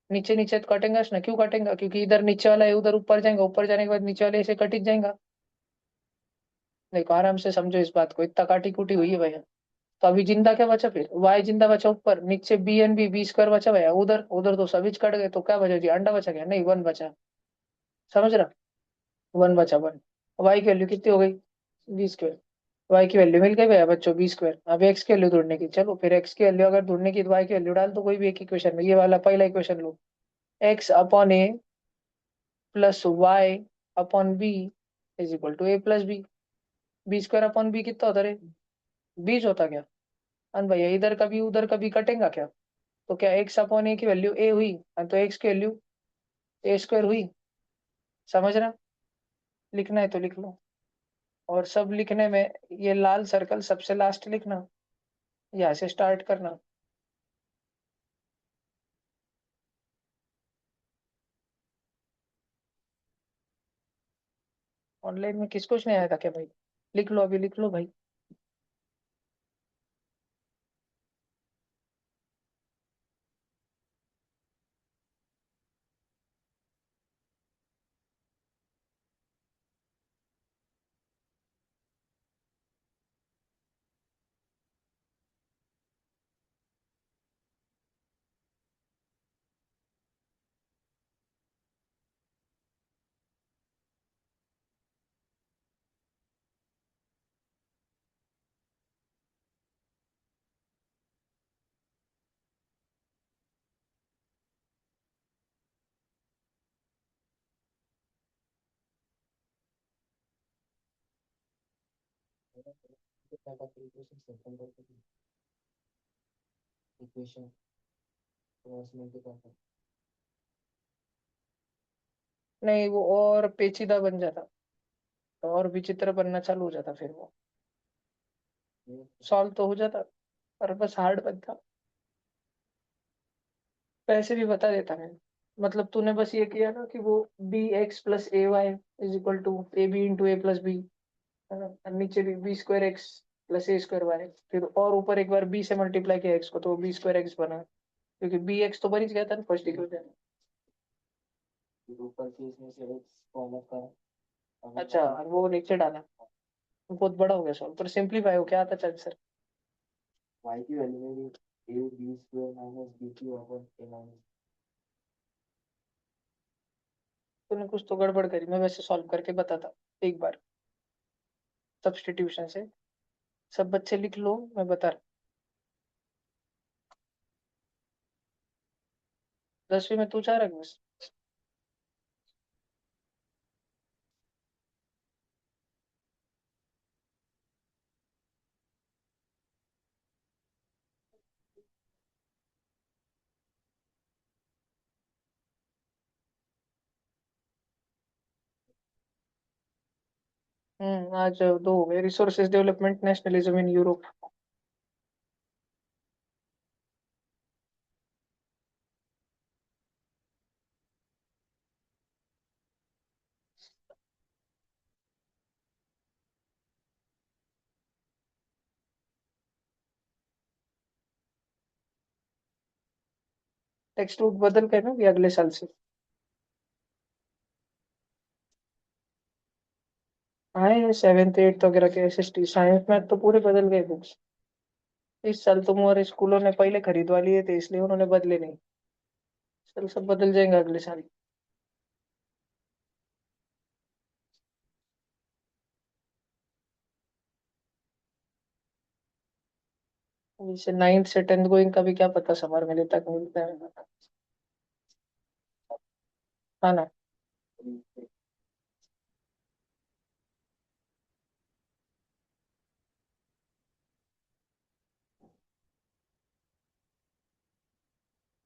नीचे नीचे तो कटेंगे ना, क्यों कटेंगे? क्योंकि इधर नीचे वाला है उधर ऊपर जाएगा, ऊपर जाने के बाद नीचे वाले ऐसे कट ही जाएगा। देखो आराम से समझो इस बात को, इतना काटी कुटी हुई है भैया। तो अभी जिंदा क्या बचा फिर? वाई जिंदा बचा ऊपर, नीचे b/b² बचा भैया, उधर उधर तो सभी कट गए, तो क्या बचा जी, अंडा बचा क्या? नहीं, 1 बचा। समझ रहा? 1 बचा, 1। वाई की वैल्यू कितनी हो गई? b²। वाई की वैल्यू मिल गई भैया बच्चों, b²। अब एक्स की वैल्यू ढूंढने की, चलो फिर एक्स की वैल्यू अगर ढूंढने की तो वाई की वैल्यू डाल दो कोई भी एक इक्वेशन में। ये वाला पहला इक्वेशन लो, x/a plus y upon b is equal to a plus b. B square upon b कितना होता रे? बीज होता क्या? अन भैया इधर कभी उधर कभी कटेगा क्या? तो क्या एक्स अपॉन ए की वैल्यू ए हुई? हाँ, तो एक्स की वैल्यू ए स्क्वायर हुई। समझ रहा? लिखना है तो लिख लो। और सब लिखने में ये लाल सर्कल सबसे लास्ट लिखना, यहाँ से स्टार्ट करना। ऑनलाइन में किसको नहीं आया था क्या भाई? लिख लो, अभी लिख लो भाई। नहीं, वो और पेचीदा बन जाता, और विचित्र बनना चालू हो जाता, फिर वो सॉल्व तो हो जाता पर बस हार्ड बनता। पैसे भी बता देता मैं। मतलब तूने बस ये किया ना कि वो b x plus a y is equal to a b into a plus b, है ना? और नीचे भी b square x plus a square y, फिर और ऊपर एक बार बी से मल्टीप्लाई किया एक्स को तो बी स्क्वायर एक्स बना, क्योंकि बी एक्स तो बन ही गया था ना फर्स्ट इक्वेशन। अच्छा, और वो नीचे डाला, बहुत बड़ा हो गया सॉल्व, पर सिंप्लीफाई हो क्या आता चल सर। तूने कुछ तो गड़बड़ करी, मैं वैसे सॉल्व करके बताता एक बार सब्स्टिट्यूशन से। सब बच्चे लिख लो, मैं बता रहा 10वीं में तू चाह रहा है बस। आज दो हो गए, resources development nationalism in Europe. Text book बदल के ना भी अगले साल से आए, सेवेंथ एट्थ वगैरह के एसएसटी साइंस मैथ तो पूरे बदल गए बुक्स। इस साल तो हमारे स्कूलों ने पहले खरीदवा लिए थे, इसलिए उन्होंने बदले नहीं। चल सब बदल जाएंगे अगले साल। जैसे नाइन्थ से टेंथ गोइंग का भी क्या पता समर में तक मिलता है। हाँ ना।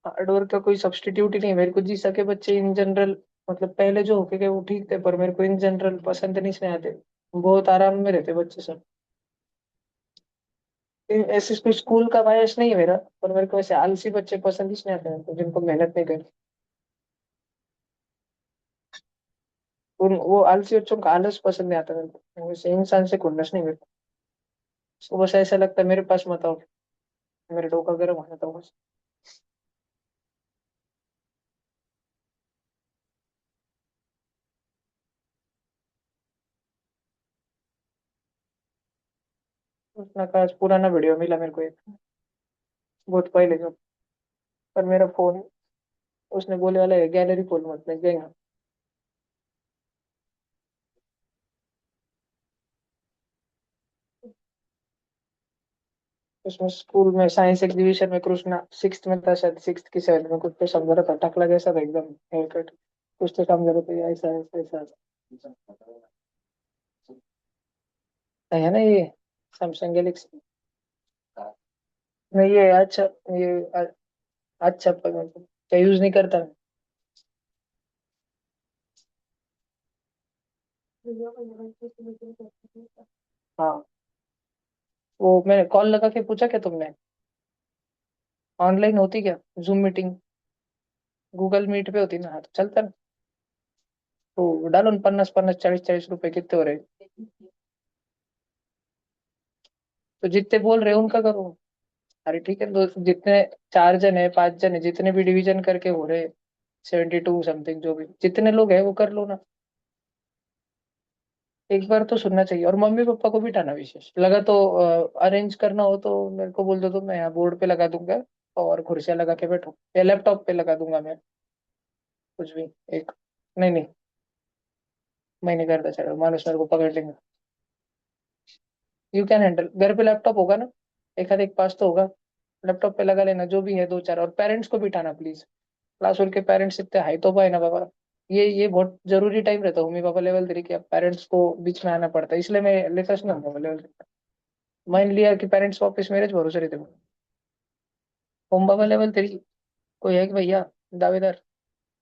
हार्ड वर्क का कोई सब्स्टिट्यूट ही नहीं है। मेरे को जी सके बच्चे इन जनरल, मतलब पहले जो होके गए वो ठीक थे, पर मेरे को इन जनरल पसंद नहीं से आते। बहुत आराम में रहते बच्चे सब। ऐसे कोई स्कूल का बायस नहीं है मेरा, पर मेरे को ऐसे आलसी बच्चे पसंद ही नहीं आते मेरे को, जिनको मेहनत नहीं करनी। उन वो आलसी बच्चों का आलस पसंद नहीं आता मेरे को, वैसे इंसान से खुन्नस नहीं मेरे को। उसको बस ऐसा लगता है मेरे पास मत आओ, मेरे डोका गर्म हो जाता है बस। उसने कहा पुराना वीडियो मिला मेरे को एक, बहुत पहले का, पर मेरा फोन, उसने बोले वाला गैलरी खोल मत, मैं गएगा। उसमें स्कूल में साइंस एग्जीबिशन में कृष्णा सिक्स में था शायद, सिक्स की सेवन में कुछ तो समझ रहा था, टकला जैसा था एकदम हेयर कट। कुछ तो काम करो तो ये ऐसा ऐसा ऐसा है ना ये सैमसंग गैलेक्सी। नहीं ये अच्छा, ये अच्छा क्या यूज नहीं करता मैं। हाँ, वो मैंने कॉल लगा के पूछा क्या तुमने, ऑनलाइन होती क्या जूम मीटिंग, गूगल मीट पे होती ना, हाँ तो चलता ना। तो डालो ना, 50 50 40 40 रुपए कितने हो रहे। तो जितने बोल रहे हो उनका करो। अरे ठीक है, दो जितने, 4 जन है 5 जन है, जितने भी डिवीजन करके हो रहे, 72 समथिंग, जो भी जितने लोग हैं वो कर लो ना। एक बार तो सुनना चाहिए, और मम्मी पापा को भी उठाना, विशेष लगा तो अरेंज करना हो तो मेरे को बोल दो, तो मैं यहाँ बोर्ड पे लगा दूंगा और कुर्सियाँ लगा के बैठो, या लैपटॉप पे लगा दूंगा मैं, कुछ भी एक। नहीं नहीं, मैं नहीं करता, चलो मानुस मेरे को पकड़ लेंगे। यू कैन हैंडल, घर पे लैपटॉप होगा ना, एक आध एक पास तो होगा, लैपटॉप पे लगा लेना जो भी है, दो चार, और पेरेंट्स को भी उठाना प्लीज। क्लास वन के पेरेंट्स इतने हाई तो पाए ना बाबा। ये बहुत जरूरी टाइम रहता है मम्मी पापा लेवल 3 के, अब पेरेंट्स को बीच में आना पड़ता है, इसलिए मैं लेटेस्ट नहीं हूँ लेवल 3। मान लिया कि पेरेंट्स वापस मेरे भरोसे रहते, होम बाबा लेवल 3 कोई है कि भैया दावेदार,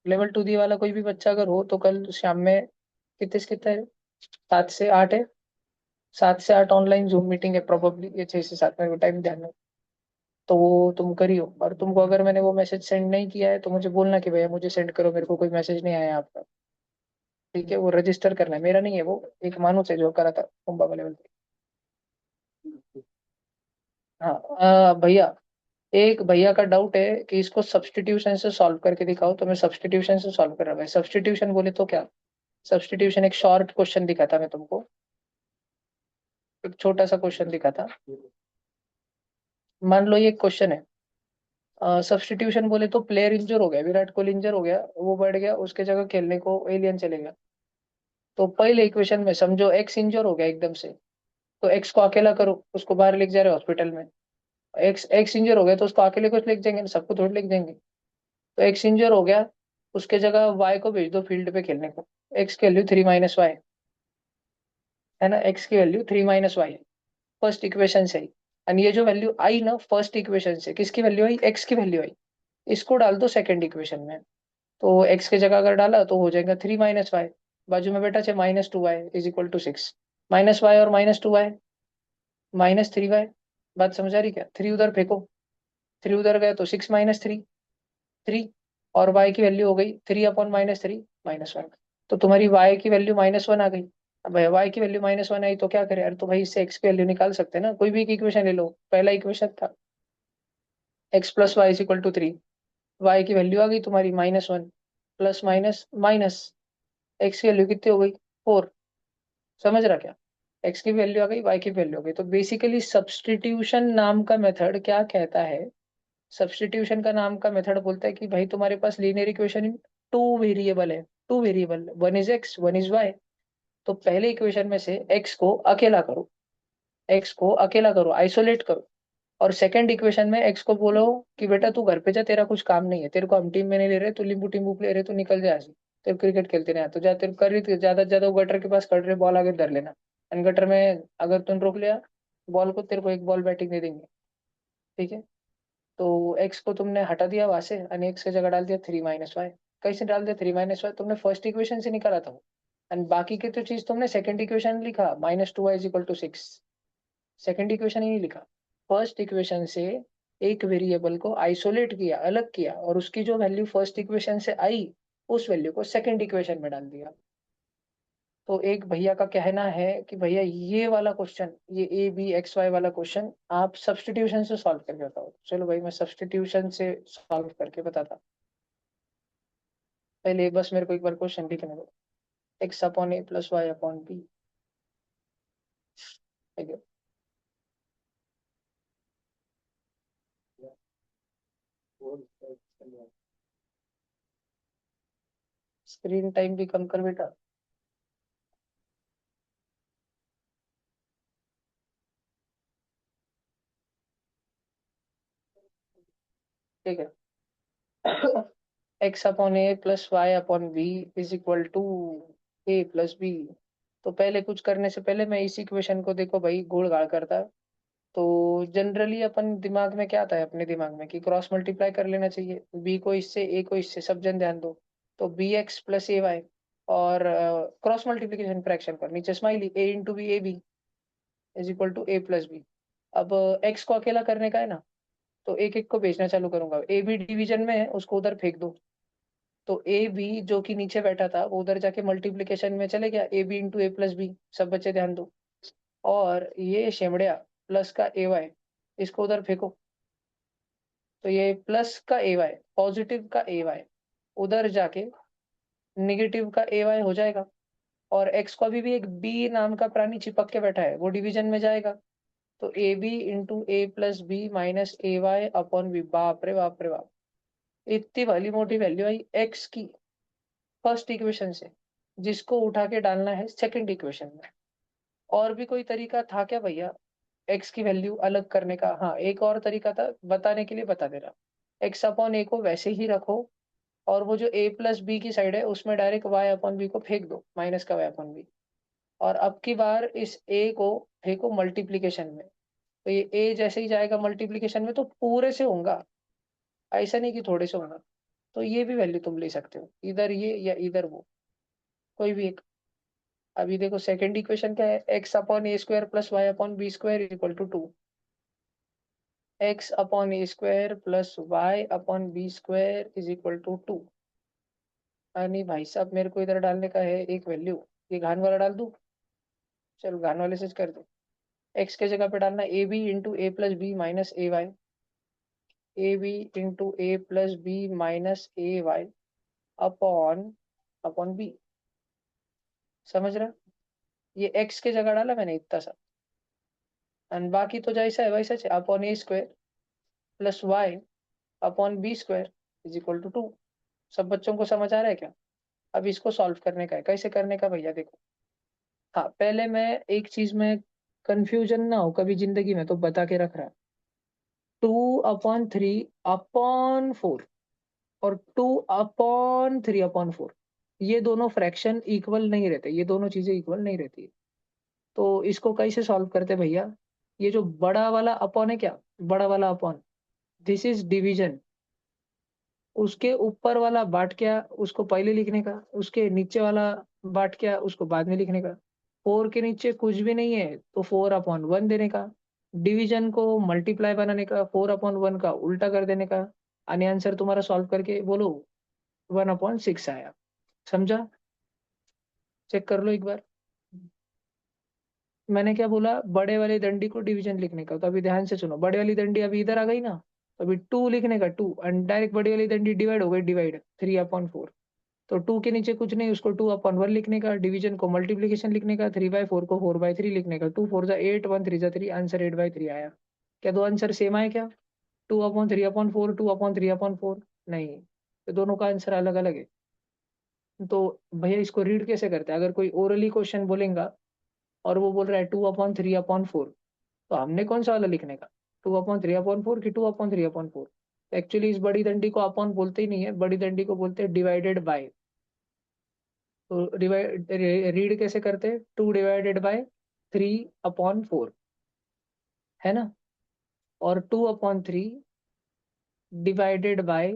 लेवल 2 दी वाला कोई भी बच्चा अगर हो तो कल शाम में, कितने से कितना है, 7 से 8 है, 7 से 8 ऑनलाइन जूम मीटिंग है प्रोबेबली, ये 6 से 7 मेरे को टाइम ध्यान है। तो वो तुम करियो, और तुमको अगर मैंने वो मैसेज सेंड नहीं किया है तो मुझे बोलना कि भैया मुझे सेंड करो, मेरे को कोई मैसेज नहीं आया आपका। ठीक है, वो रजिस्टर करना है, मेरा नहीं है वो, एक मानुस है जो करा था होम बाबा लेवल 3। हाँ भैया, एक भैया का डाउट है कि इसको सब्स्टिट्यूशन से सॉल्व करके दिखाओ, तो मैं सब्स्टिट्यूशन से सॉल्व कर रहा हूँ। सब्स्टिट्यूशन बोले तो क्या, सब्स्टिट्यूशन एक शॉर्ट क्वेश्चन दिखा था मैं तुमको, एक छोटा सा क्वेश्चन दिखा था। मान लो ये क्वेश्चन है, सब्स्टिट्यूशन बोले तो प्लेयर इंजर हो गया, विराट कोहली इंजर हो गया, वो बैठ गया, उसके जगह खेलने को एलियन चलेगा। तो पहले इक्वेशन में समझो एक्स इंजर हो गया एकदम से, तो एक्स को अकेला करो, उसको बाहर लेके जा रहे हो हॉस्पिटल में। एक्स एक्स इंजर हो गया तो उसको अकेले कुछ लिख देंगे ना, सबको थोड़ी लिख देंगे। तो एक्स इंजर हो गया, उसके जगह वाई को भेज दो फील्ड पे खेलने को। एक्स की वैल्यू 3 - y है ना, एक्स की वैल्यू 3 - y है, फर्स्ट इक्वेशन से ही। और ये जो वैल्यू आई ना फर्स्ट इक्वेशन से, किसकी वैल्यू आई, एक्स की वैल्यू आई, इसको डाल दो सेकंड इक्वेशन में। तो एक्स की जगह अगर डाला तो हो जाएगा 3 - y, बाजू में बेटा चाहे -2y is equal to 6। -y और -2y, -3y। बात समझ आ रही क्या, 3 उधर फेंको, 3 उधर गया तो 6 - 3, 3। और y की वैल्यू हो गई 3/-3 -1। तो तुम्हारी y की वैल्यू -1 आ गई। अब y की वैल्यू -1 आई तो क्या करें यार, तो भाई इससे x की वैल्यू निकाल सकते हैं ना, कोई भी एक इक्वेशन ले लो, पहला इक्वेशन था x + y = 3, y की वैल्यू आ गई तुम्हारी -1, प्लस माइनस माइनस, x की वैल्यू कितनी हो गई, 4। समझ रहा क्या, x की वैल्यू आ गई, y की वैल्यू आ गई। तो बेसिकली सब्स्टिट्यूशन नाम का मेथड क्या कहता है, सब्स्टिट्यूशन का नाम का मेथड बोलता है कि भाई तुम्हारे पास linear equation in two variable है, two variable, one is X one is Y. तो पहले इक्वेशन में से एक्स को अकेला करो, एक्स को अकेला करो, आइसोलेट करो। और सेकंड इक्वेशन में एक्स को बोलो कि बेटा तू घर पे जा, तेरा कुछ काम नहीं है, तेरे को हम टीम में नहीं ले रहे, तू लींबू टीम्बू ले रहे, तू निकल जा ऐसे, तेरे क्रिकेट खेलते नहीं आता, जा तेरे कर रही थी ज्यादा से ज्यादा वो गटर के पास कर रहे, बॉल आगे धर लेना, एंड गटर में अगर तुम रोक लिया बॉल को, तेरे को एक बॉल बैटिंग दे देंगे। ठीक है, तो एक्स को तुमने हटा दिया वहां से, और एक्स की जगह डाल दिया 3 - y। कैसे डाल दिया 3 - y, तुमने फर्स्ट इक्वेशन से निकाला था वो, एंड बाकी की तो चीज तुमने सेकंड इक्वेशन लिखा, -2y = 6, सेकंड इक्वेशन ही नहीं लिखा। फर्स्ट इक्वेशन से एक वेरिएबल को आइसोलेट किया, अलग किया, और उसकी जो वैल्यू फर्स्ट इक्वेशन से आई, उस वैल्यू को सेकंड इक्वेशन में डाल दिया। तो एक भैया का कहना है कि भैया ये वाला क्वेश्चन, ये A B X Y वाला क्वेश्चन आप सब्स्टिट्यूशन से सॉल्व करके बताओ। चलो भाई मैं सब्स्टिट्यूशन से सॉल्व करके बताता, पहले बस मेरे को एक बार क्वेश्चन लिखने दो। x/a + y/b। ठीक है, स्क्रीन टाइम भी कम कर बेटा। ठीक है x upon a plus y upon b is equal to a plus b. तो पहले कुछ करने से पहले मैं इस इक्वेशन को देखो भाई गोल गाड़ करता। तो जनरली अपन दिमाग में क्या आता है, अपने दिमाग में कि क्रॉस मल्टीप्लाई कर लेना चाहिए, बी को इससे ए को इससे, सब जन ध्यान दो। तो b x plus a y, और क्रॉस मल्टीप्लीकेशन फ्रैक्शन पर नीचे स्माइली a into b a B is equal to a plus b. अब एक्स को अकेला करने का है ना, तो एक एक को भेजना चालू करूंगा। ए बी डिवीजन में है, उसको उधर फेंक दो। तो ए बी जो कि नीचे बैठा था वो उधर जाके मल्टीप्लीकेशन में चले गया, a b into a plus b. सब बच्चे ध्यान दो। और ये शेमड़िया प्लस का ए वाई, इसको उधर फेंको। तो ये प्लस का ए वाई, पॉजिटिव का ए वाई उधर जाके निगेटिव का ए वाई हो जाएगा। और एक्स को अभी भी एक बी नाम का प्राणी चिपक के बैठा है, वो डिवीजन में जाएगा। तो a b into a plus b minus a y upon b. बाप रे बाप रे बाप, इतनी वाली मोटी वैल्यू आई एक्स की फर्स्ट इक्वेशन से, जिसको उठा के डालना है सेकंड इक्वेशन में। और भी कोई तरीका था क्या भैया एक्स की वैल्यू अलग करने का? हाँ, एक और तरीका था, बताने के लिए बता दे रहा। एक्स अपॉन ए को वैसे ही रखो, और वो जो ए प्लस बी की साइड है उसमें डायरेक्ट वाई अपॉन बी को फेंक दो, माइनस का वाई अपॉन बी। और अब की बार इस ए को फेंको मल्टीप्लीकेशन में। तो ये ए जैसे ही जाएगा मल्टीप्लीकेशन में तो पूरे से होगा, ऐसा नहीं कि थोड़े से होगा। तो ये भी वैल्यू तुम ले सकते हो, इधर ये या इधर वो, कोई भी एक। अभी देखो सेकंड इक्वेशन क्या है, x upon a square plus y upon b square equal to 2। X upon a square plus y upon b square is equal to 2। नहीं भाई साहब, मेरे को इधर डालने का है एक वैल्यू, ये घान वाला डाल दूं? चलो घान वाले से कर दो। एक्स के जगह पे डालना a b into a plus b minus a y, a b into a plus b minus a y upon upon b. समझ रहा? ये एक्स के जगह डाला मैंने इतना सा, एंड बाकी तो जैसा है वैसा है, upon a square plus y upon b square is equal to 2। सब बच्चों को समझ आ रहा है क्या? अब इसको सॉल्व करने का है, कैसे करने का भैया देखो। हाँ, पहले मैं एक चीज में कंफ्यूजन ना हो कभी जिंदगी में, तो बता के रख रहा। 2/3/4 और 2/3/4, ये दोनों फ्रैक्शन इक्वल नहीं रहते, ये दोनों चीजें इक्वल नहीं रहती। तो इसको कैसे सॉल्व करते भैया? ये जो बड़ा वाला अपॉन है क्या, बड़ा वाला अपॉन, दिस इज डिवीजन। उसके ऊपर वाला बाट क्या, उसको पहले लिखने का, उसके नीचे वाला बाट क्या, उसको बाद में लिखने का। 4 के नीचे कुछ भी नहीं है तो 4/1 देने का, डिवीजन को मल्टीप्लाई बनाने का, 4/1 का उल्टा कर देने का। आणि आंसर तुम्हारा सॉल्व करके बोलो 1/6 आया। समझा? चेक कर लो एक बार। मैंने क्या बोला, बड़े वाली डंडी को डिवीजन लिखने का। तो अभी ध्यान से सुनो, बड़े वाली डंडी अभी इधर आ गई ना, तो अभी 2 लिखने का, 2, एंड डायरेक्ट बड़ी वाली डंडी डिवाइड हो गई, डिवाइड 3/4। तो 2 के नीचे कुछ नहीं, उसको 2/1 लिखने का, डिवीजन को मल्टीप्लीकेशन लिखने का, 3/4 को 4/3 लिखने का। 2 4 8, 1 3 3, आंसर 8/3 आया। क्या दो आंसर सेम आए क्या? 2/3/4, 2/3/4? नहीं, तो दोनों का आंसर अलग अलग है। तो भैया इसको रीड कैसे करते हैं? अगर कोई ओरली क्वेश्चन बोलेगा और वो बोल रहा है 2/3/4, तो हमने कौन सा वाला लिखने का, 2/3/4 की 2/3/4? एक्चुअली इस बड़ी दंडी को अपॉन बोलते ही नहीं है, बड़ी दंडी को बोलते हैं डिवाइडेड बाय। तो डिवाइड रीड कैसे करते हैं, 2/3/4 है ना, और 2/3 डिवाइडेड बाय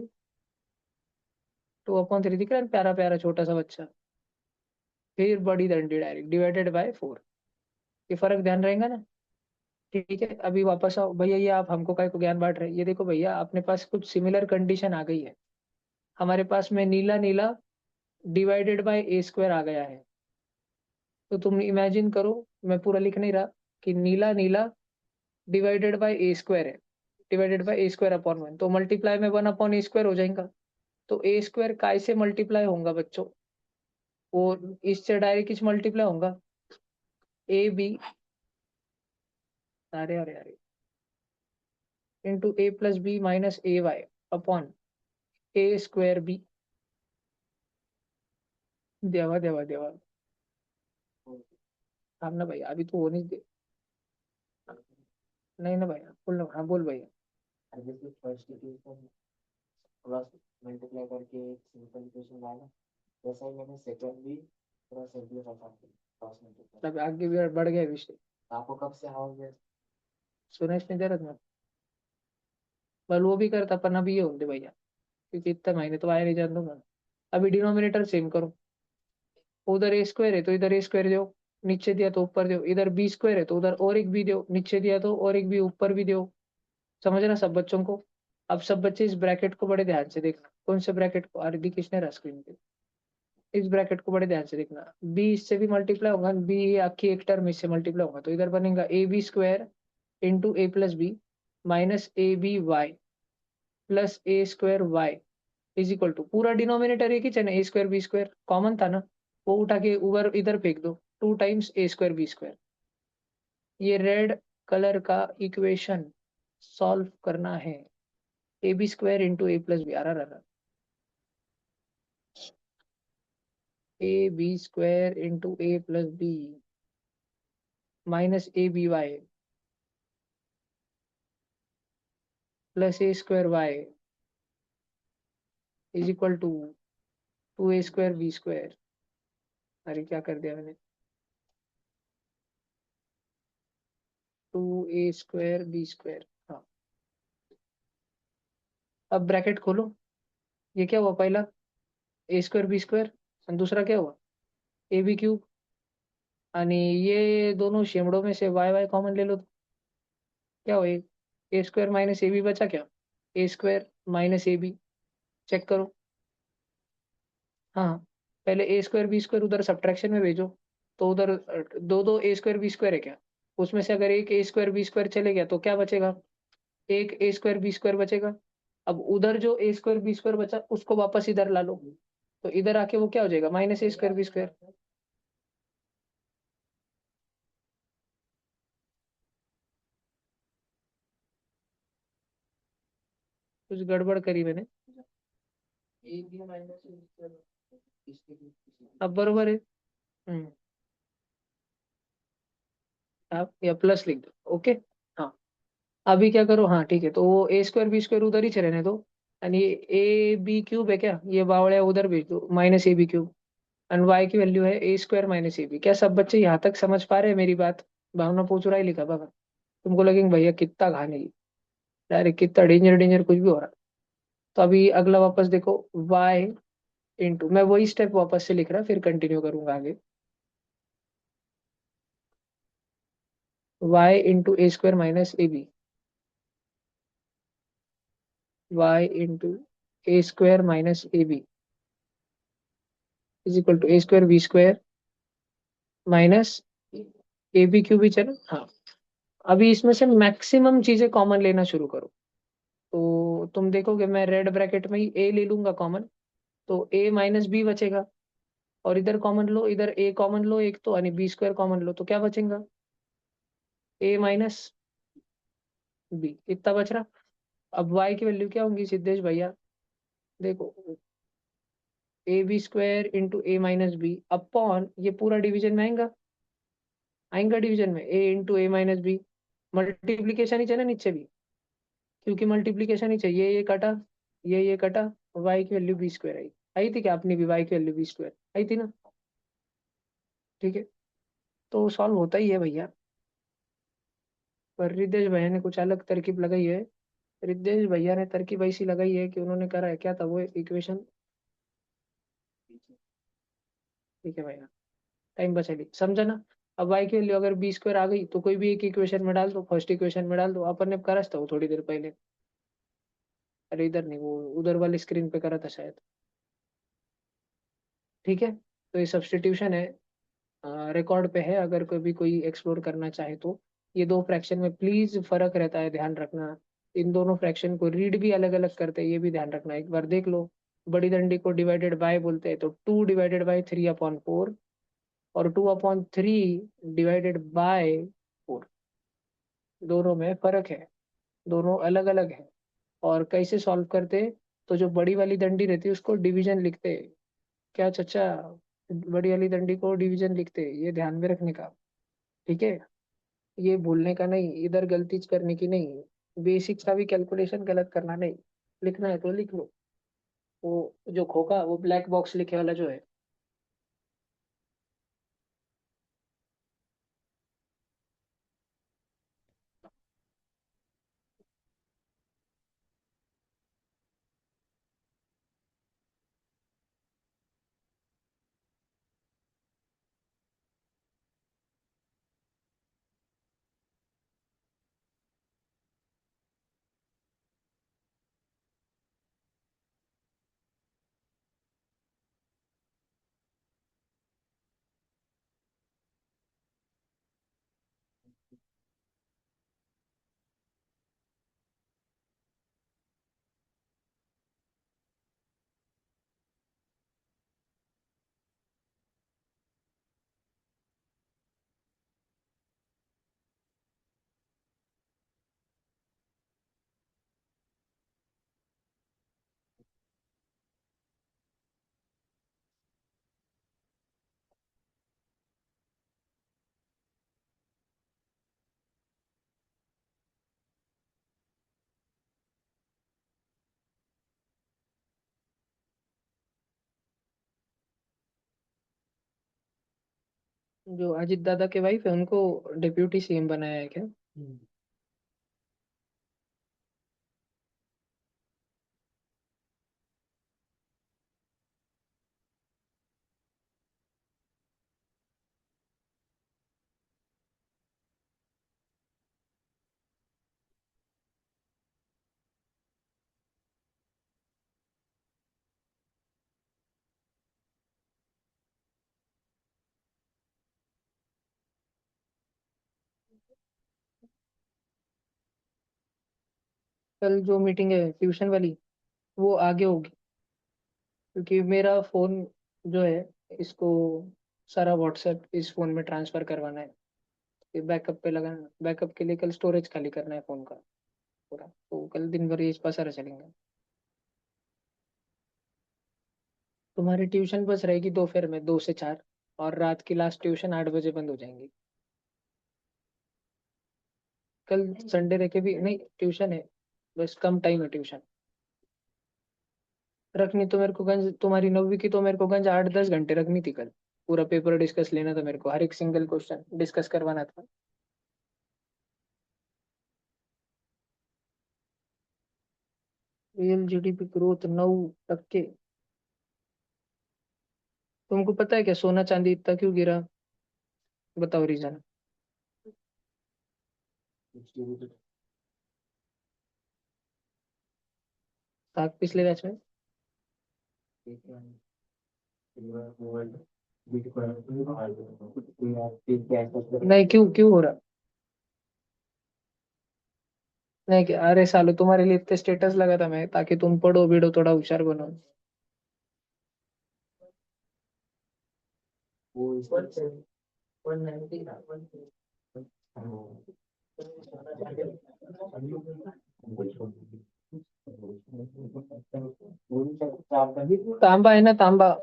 2/3 दिख रहा है प्यारा प्यारा छोटा सा बच्चा, फिर बड़ी दंडी डायरेक्ट डिवाइडेड बाय 4। ये फर्क ध्यान रहेगा ना? ठीक है, अभी वापस आओ भैया, ये आप हमको काय को ज्ञान बांट रहे हैं? ये देखो भैया, अपने पास कुछ सिमिलर कंडीशन आ गई है। हमारे पास में नीला नीला डिवाइडेड बाय ए स्क्वायर आ गया है। तो तुम इमेजिन करो, मैं पूरा लिख नहीं रहा, कि नीला नीला डिवाइडेड बाय ए स्क्वायर है, डिवाइडेड बाय A² अपॉन 1, तो मल्टीप्लाई में 1/A² हो जाएगा। तो A² काय से मल्टीप्लाई होगा बच्चों? वो इससे डायरेक्ट किस मल्टीप्लाई होगा, ए बी, अरे अरे अरे, into a plus b minus a y upon A²B। देवा देवा देवा, हम ना भैया अभी तो होने दे। नहीं ना भैया, बोल ना, हाँ बोल भैया। क्रॉस मल्टीप्लाई करके एक सिंपल इक्वेशन लाया, वैसा ही मैंने सेकंड भी थोड़ा सिंपलीफाई करके क्रॉस मल्टीप्लाई। अब आगे भी बढ़ गया विषय। आपको कब से हाउ गया? सुना इसने जरूरत में बल वो भी करता, पर अभी ये होते भैया, क्योंकि इतना महीने तो आया नहीं जान दूंगा। अभी डिनोमिनेटर सेम करो, उधर ए स्क्वायर है तो इधर ए स्क्वायर दो, नीचे दिया तो ऊपर दो, इधर बी स्क्वायर है तो उधर और एक बी दो, नीचे दिया तो और एक बी ऊपर भी दो। समझ रहा सब बच्चों को? अब सब बच्चे इस ब्रैकेट को बड़े ध्यान से देखना। कौन से ब्रैकेट को? आरडी किसने रहा स्क्रीन पे? इस ब्रैकेट को बड़े ध्यान से देखना। बी इससे भी मल्टीप्लाई होगा, बी आखी एक टर्म इससे मल्टीप्लाई होगा, तो इधर बनेगा a B square into a plus b minus A B y plus a square y is equal to, पूरा डिनोमिनेटर एक ही है ना, a square B square common था ना, वो उठा के ऊपर इधर फेंक दो, 2 times a square B square. ये रेड कलर का इक्वेशन सॉल्व करना है। A B square into a plus b, a B square into a plus b minus A B y plus a square y is equal to 2a square B square. अरे क्या कर दिया मैंने, 2a square B square. हाँ, अब bracket खोलो। ये क्या हुआ? पहला ए स्क्वायर बी स्क्वायर, दूसरा क्या हुआ? A B cube. आणि ये दोनों शेमड़ों में से वाई वाई कॉमन ले लो तो क्या हो? A square minus A B बचा क्या? A square minus A B. Check करो। हाँ, पहले ए स्क्वायर बी स्क्वायर उधर सब्ट्रैक्शन में भेजो, तो उधर दो दो ए स्क्वायर बी स्क्वायर है क्या? उसमें से अगर एक ए स्क्वायर बी स्क्वायर चले गया तो क्या बचेगा? एक ए स्क्वायर बी स्क्वायर बचेगा। अब उधर जो ए स्क्वायर बी स्क्वायर बचा उसको वापस इधर ला लो, तो इधर आके वो क्या हो जाएगा? माइनस ए स्क्वायर बी स्क्वायर। कुछ गड़बड़ करी मैंने। ए बी माइनस इसके अब बरोबर है। आप या प्लस लिख दो, ओके। हाँ, अभी क्या करो, हाँ ठीक है, तो वो ए स्क्वायर बी स्क्वायर उधर ही चले रहने दो। यानी ए बी क्यूब है क्या, ये बावड़िया उधर भेज दो, minus A B cube. And y की वैल्यू है a square minus A b. क्या सब बच्चे यहाँ तक समझ पा रहे हैं मेरी बात? भावना पोचुरा ही लिखा बाबा। तुमको लगेंगे भैया कितना खाने, डायरेक्ट कितना डेंजर डेंजर कुछ भी हो रहा। तो अभी अगला वापस देखो, वाई इंटू, मैं वही स्टेप वापस से लिख रहा, फिर कंटिन्यू करूंगा आगे। Y into A square minus A B, Y into A square minus A B is equal to A square B square minus A B cube ही चलो। हाँ, अभी इसमें से मैक्सिमम चीजें कॉमन लेना शुरू करो, तो तुम देखोगे मैं रेड ब्रैकेट में ही ए ले लूंगा कॉमन, तो ए माइनस बी बचेगा। और इधर कॉमन लो, इधर ए कॉमन लो एक तो, यानी बी स्क्वायर कॉमन लो, तो क्या बचेगा? ए माइनस बी, इतना बच रहा। अब y की वैल्यू क्या होंगी सिद्धेश भैया? देखो, A B square into A minus B upon, ये पूरा डिवीजन में आएगा, आएगा डिवीजन में A into A minus B. Multiplication ही चाहिए ना नीचे भी, क्योंकि मल्टीप्लीकेशन ही चाहिए। ये कटा, ये कटा, y की वैल्यू बी स्क्वायर आई। आई थी क्या आपने भी? y की वैल्यू बी स्क्वायर आई थी ना? ठीक है, तो सॉल्व होता ही है भैया। पर रिद्धेश भैया ने कुछ अलग तरकीब लगाई है। रिद्धेश भैया ने तरकीब ऐसी लगाई है कि उन्होंने करा है, क्या था वो इक्वेशन? ठीक है भैया, टाइम बचा ली, समझा ना? अब y की वैल्यू अगर बी स्क्वायर आ गई तो कोई भी एक इक्वेशन में डाल दो, फर्स्ट इक्वेशन में डाल दो। अपन ने करा था वो थोड़ी देर पहले, अरे इधर नहीं, वो उधर वाली स्क्रीन पे करा था शायद। ठीक है, तो ये सब्स्टिट्यूशन है, रिकॉर्ड पे है, अगर कोई भी कोई एक्सप्लोर करना चाहे तो। ये दो फ्रैक्शन में प्लीज फर्क रहता है, ध्यान रखना। इन दोनों फ्रैक्शन को रीड भी अलग अलग करते हैं, ये भी ध्यान रखना, एक बार देख लो। बड़ी डंडी को डिवाइडेड बाय बोलते हैं, तो 2/3/3 और 2/3 डिवाइडेड बाय 4, दोनों में फर्क है, दोनों अलग अलग है। और कैसे सॉल्व करते? तो जो बड़ी वाली डंडी रहती है उसको डिवीजन लिखते। क्या चचा? बड़ी वाली डंडी को डिवीजन लिखते, ये ध्यान में रखने का। ठीक है, ये भूलने का नहीं, इधर गलती करने की नहीं, बेसिक्स का भी कैलकुलेशन गलत करना नहीं। लिखना है तो लिख लो। वो जो खोखा, वो ब्लैक बॉक्स लिखे वाला जो है। जो अजित दादा के वाइफ है उनको डिप्यूटी सीएम बनाया है क्या? कल जो मीटिंग है ट्यूशन वाली, वो आगे होगी, क्योंकि मेरा फोन जो है, इसको सारा व्हाट्सएप इस फोन में ट्रांसफर करवाना है। फिर बैकअप पे लगाना, बैकअप के लिए कल स्टोरेज खाली करना है फोन का पूरा, तो कल दिन भर ये पसारा चलेंगे। तुम्हारी ट्यूशन बस रहेगी दोपहर में 2 से 4, और रात की लास्ट ट्यूशन 8 बजे बंद हो जाएंगी। कल संडे रह के भी नहीं ट्यूशन है, बस कम टाइम है ट्यूशन। रखनी तो मेरे को गंज, तुम्हारी 9वीं की तो मेरे को गंज 8-10 घंटे रखनी थी कल। पूरा पेपर डिस्कस लेना था मेरे को, हर एक सिंगल क्वेश्चन डिस्कस करवाना था। Real GDP growth 9%। तुमको पता है क्या सोना चांदी इतना क्यों गिरा? बताओ रीजन। ताक पिछले बैच में। नहीं, क्यों क्यों हो रहा? नहीं क्या, अरे सालो तुम्हारे लिए इतने स्टेटस लगा था मैं, ताकि तुम पढ़ो वीडो थोड़ा होशियार बनो। तांबा है ना, तांबा।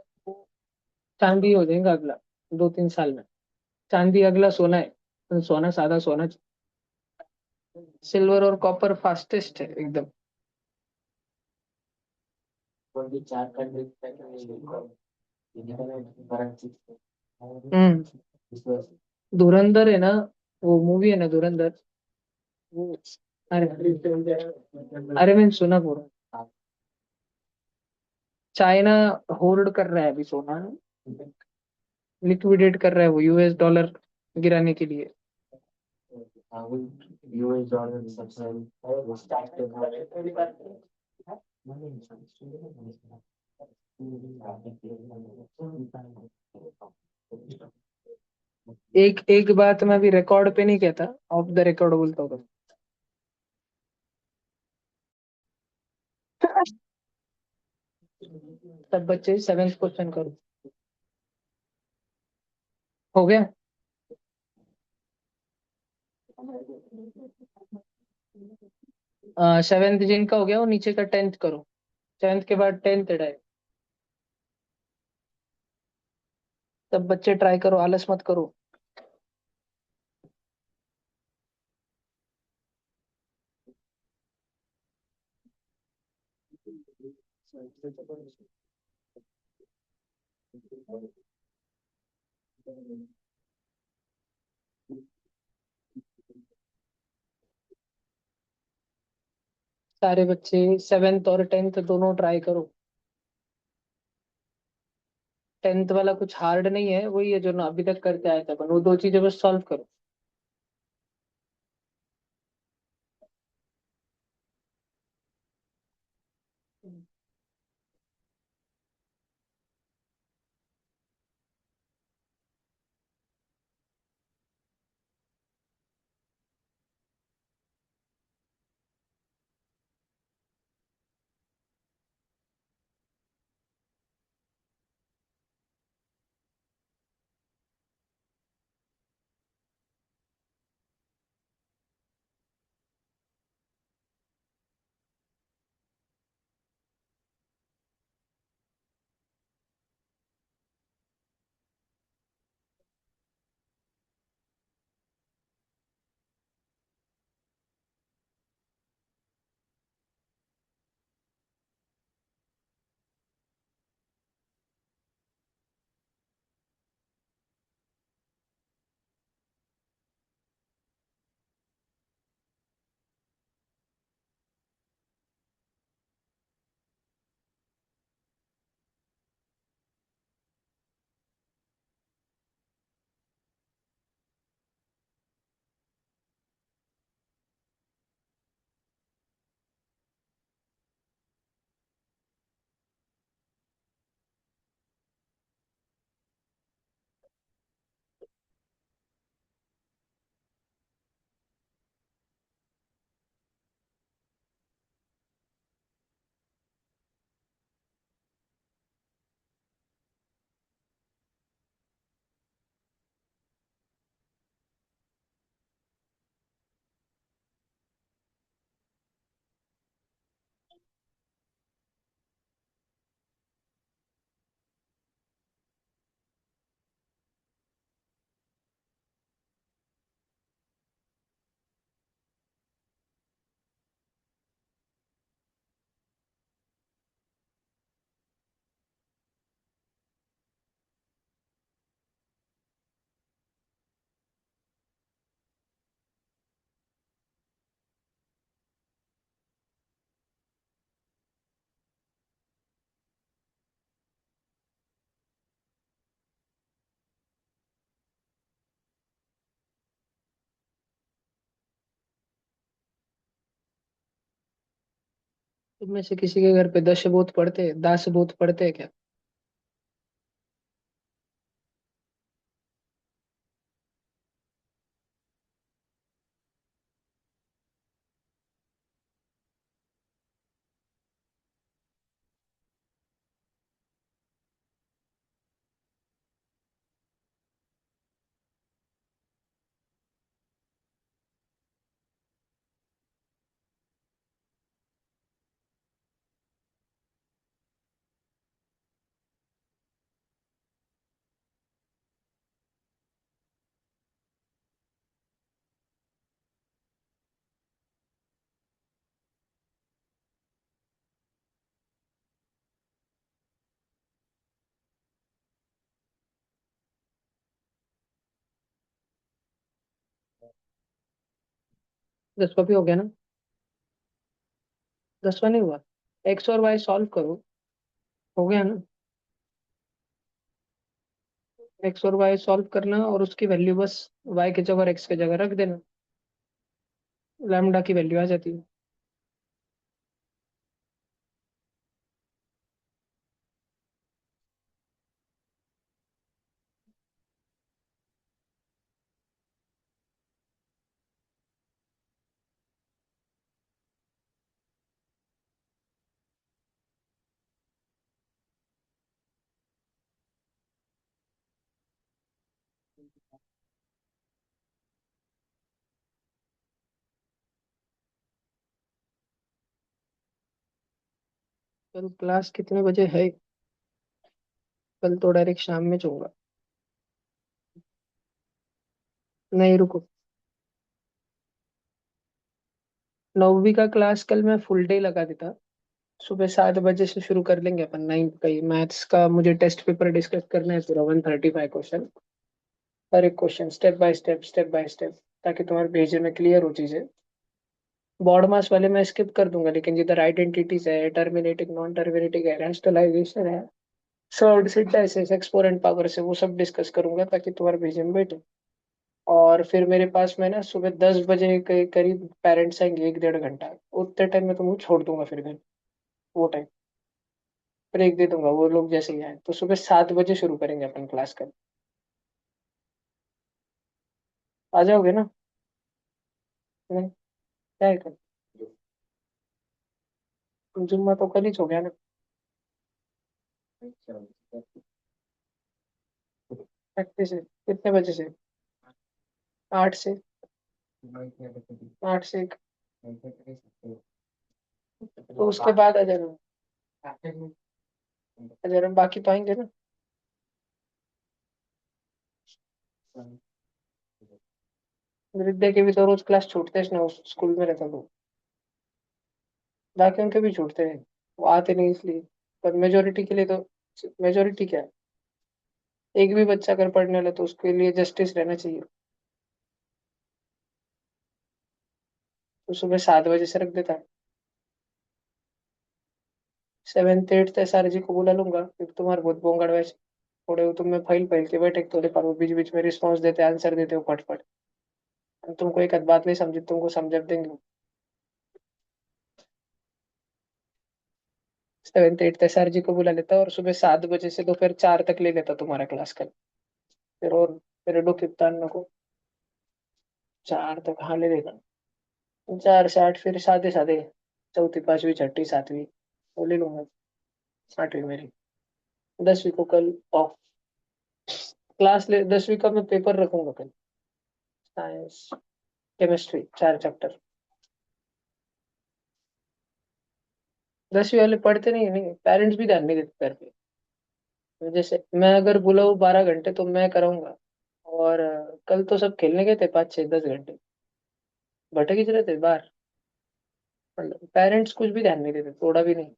चांदी हो जाएगा अगला 2-3 साल में। चांदी अगला सोना है, तो सोना सादा सोना। सिल्वर और कॉपर फास्टेस्ट है एकदम। हम्म। धुरंधर है ना, वो मूवी है ना धुरंधर, वो। अरे अरे मैंने सुना पूरा। चाइना होल्ड कर रहा है अभी सोना, लिक्विडेट कर रहा है वो यूएस डॉलर गिराने के लिए। एक एक बात मैं भी रिकॉर्ड पे नहीं कहता, ऑफ द रिकॉर्ड बोलता हूँ। सब बच्चे 7th क्वेश्चन करो। हो गया। 7th जिनका हो गया वो नीचे का 10th करो। 7th के बाद 10th है। सब बच्चे ट्राई करो, आलस मत करो। सारे बच्चे 7th और 10th दोनों ट्राई करो। 10th वाला कुछ हार्ड नहीं है, वही है जो ना अभी तक करते आए थे अपन, वो दो चीजें बस सॉल्व करो। तुम में से किसी के घर पे दशबोत पढ़ते, दासबोत पढ़ते हैं क्या? दसवा भी हो गया ना? 10वां नहीं हुआ? एक्स और वाई सॉल्व करो। हो गया ना? एक्स और वाई सॉल्व करना और उसकी वैल्यू बस वाई की जगह और एक्स की जगह रख देना। लैम्डा की वैल्यू आ जाती है। कल क्लास कितने बजे है? कल तो डायरेक्ट शाम में जाऊंगा। नहीं रुको। 9वीं का क्लास कल मैं फुल डे लगा देता। सुबह 7 बजे से शुरू कर लेंगे अपन 9th का ही मैथ्स का। मुझे टेस्ट पेपर डिस्कस करना है पूरा 135 क्वेश्चन, हर एक क्वेश्चन स्टेप बाय स्टेप, ताकि तुम्हारे भेजे में क्लियर हो चीजें। बॉड मास वाले मैं स्किप कर दूंगा, लेकिन जिधर आइडेंटिटीज है, टर्मिनेटिंग नॉन टर्मिनेटिंग है, रेंस्टलाइजेशन है, सर्ड सिंथेसिस, एक्सपोनेंट पावर से, वो सब डिस्कस करूंगा ताकि तुम्हारे भेजे में बैठे। और फिर मेरे पास में ना सुबह 10 बजे के करीब पेरेंट्स आएंगे, 1 1.5 घंटा, उतने टाइम में तुमको छोड़ दूंगा फिर घर। वो टाइम ब्रेक दे दूंगा, वो लोग जैसे ही आए तो सुबह 7 बजे शुरू करेंगे अपन क्लास का। आ जाओगे ना? नहीं, क्या है कल? जुम्मा तो कल ही हो गया ना। प्रैक्टिस है कितने बजे से? 8 से। 8 से 1। तो उसके बाद आ जाना। आ जाना, बाकी तो आएंगे ना। विद्या के भी तो रोज क्लास छूटते हैं ना, उस स्कूल में रहता तो। बाकी उनके भी छूटते हैं, वो आते नहीं इसलिए। पर मेजोरिटी के लिए तो, मेजोरिटी क्या है, एक भी बच्चा अगर पढ़ने लगे तो उसके लिए जस्टिस रहना चाहिए। तो सुबह 7 बजे से रख देता। 7th 8th SR जी को बुला लूंगा, क्योंकि तुम्हारे बहुत बोंगड़ वैसे थोड़े हो, तुम में फाइल फाइल के बैठे तो देखा वो बीच बीच में रिस्पॉन्स देते, आंसर देते हो फटफट। हम तुमको एक आध बात नहीं समझी, तुमको समझा देंगे। 7th 8th SR जी को बुला लेता और सुबह 7 बजे से दोपहर 4 तक ले लेता तुम्हारा क्लास का। फिर और फिर डो किप्तान को 4 तक हाँ ले लेगा। 4 से 8 फिर सादे सादे, चौथी पांचवी छठी सातवीं वो ले लूंगा। 8वीं मेरी। 10वीं को कल ऑफ क्लास ले, 10वीं का मैं पेपर रखूंगा कल। Science, chemistry 4 chapter. 10वीं वाले पढ़ते नहीं पेरेंट्स भी ध्यान नहीं देते घर पे। जैसे मैं अगर बुलाऊँ 12 घंटे तो मैं कराऊंगा। और कल तो सब खेलने गए थे 5 6 10 घंटे, भटक ही रहे थे बाहर। पेरेंट्स कुछ भी ध्यान नहीं देते, थोड़ा भी नहीं।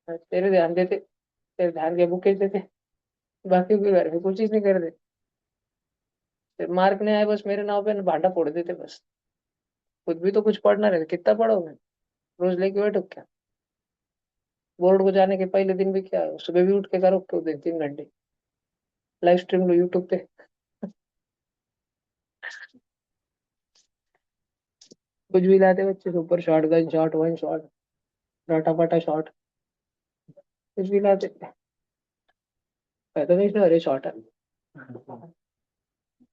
तेरे ध्यान देते, तेरे ध्यान के बुके देते, बाकी कोई घर में कुछ चीज नहीं कर देते। मार्क नहीं आए बस मेरे नाम पे भांडा फोड़ देते बस। खुद भी तो कुछ पढ़ना रहता, कितना पढ़ो मैं, रोज लेके बैठो क्या? बोर्ड को जाने के पहले दिन भी क्या, सुबह भी उठ के करो क्यों, 3 3 घंटे लाइव स्ट्रीम लो यूट्यूब पे। कुछ भी लाते बच्चे, super shot, gun shot, one shot, data पाटा शॉट, कुछ भी लाते। पता नहीं इसमें अरे शॉट है।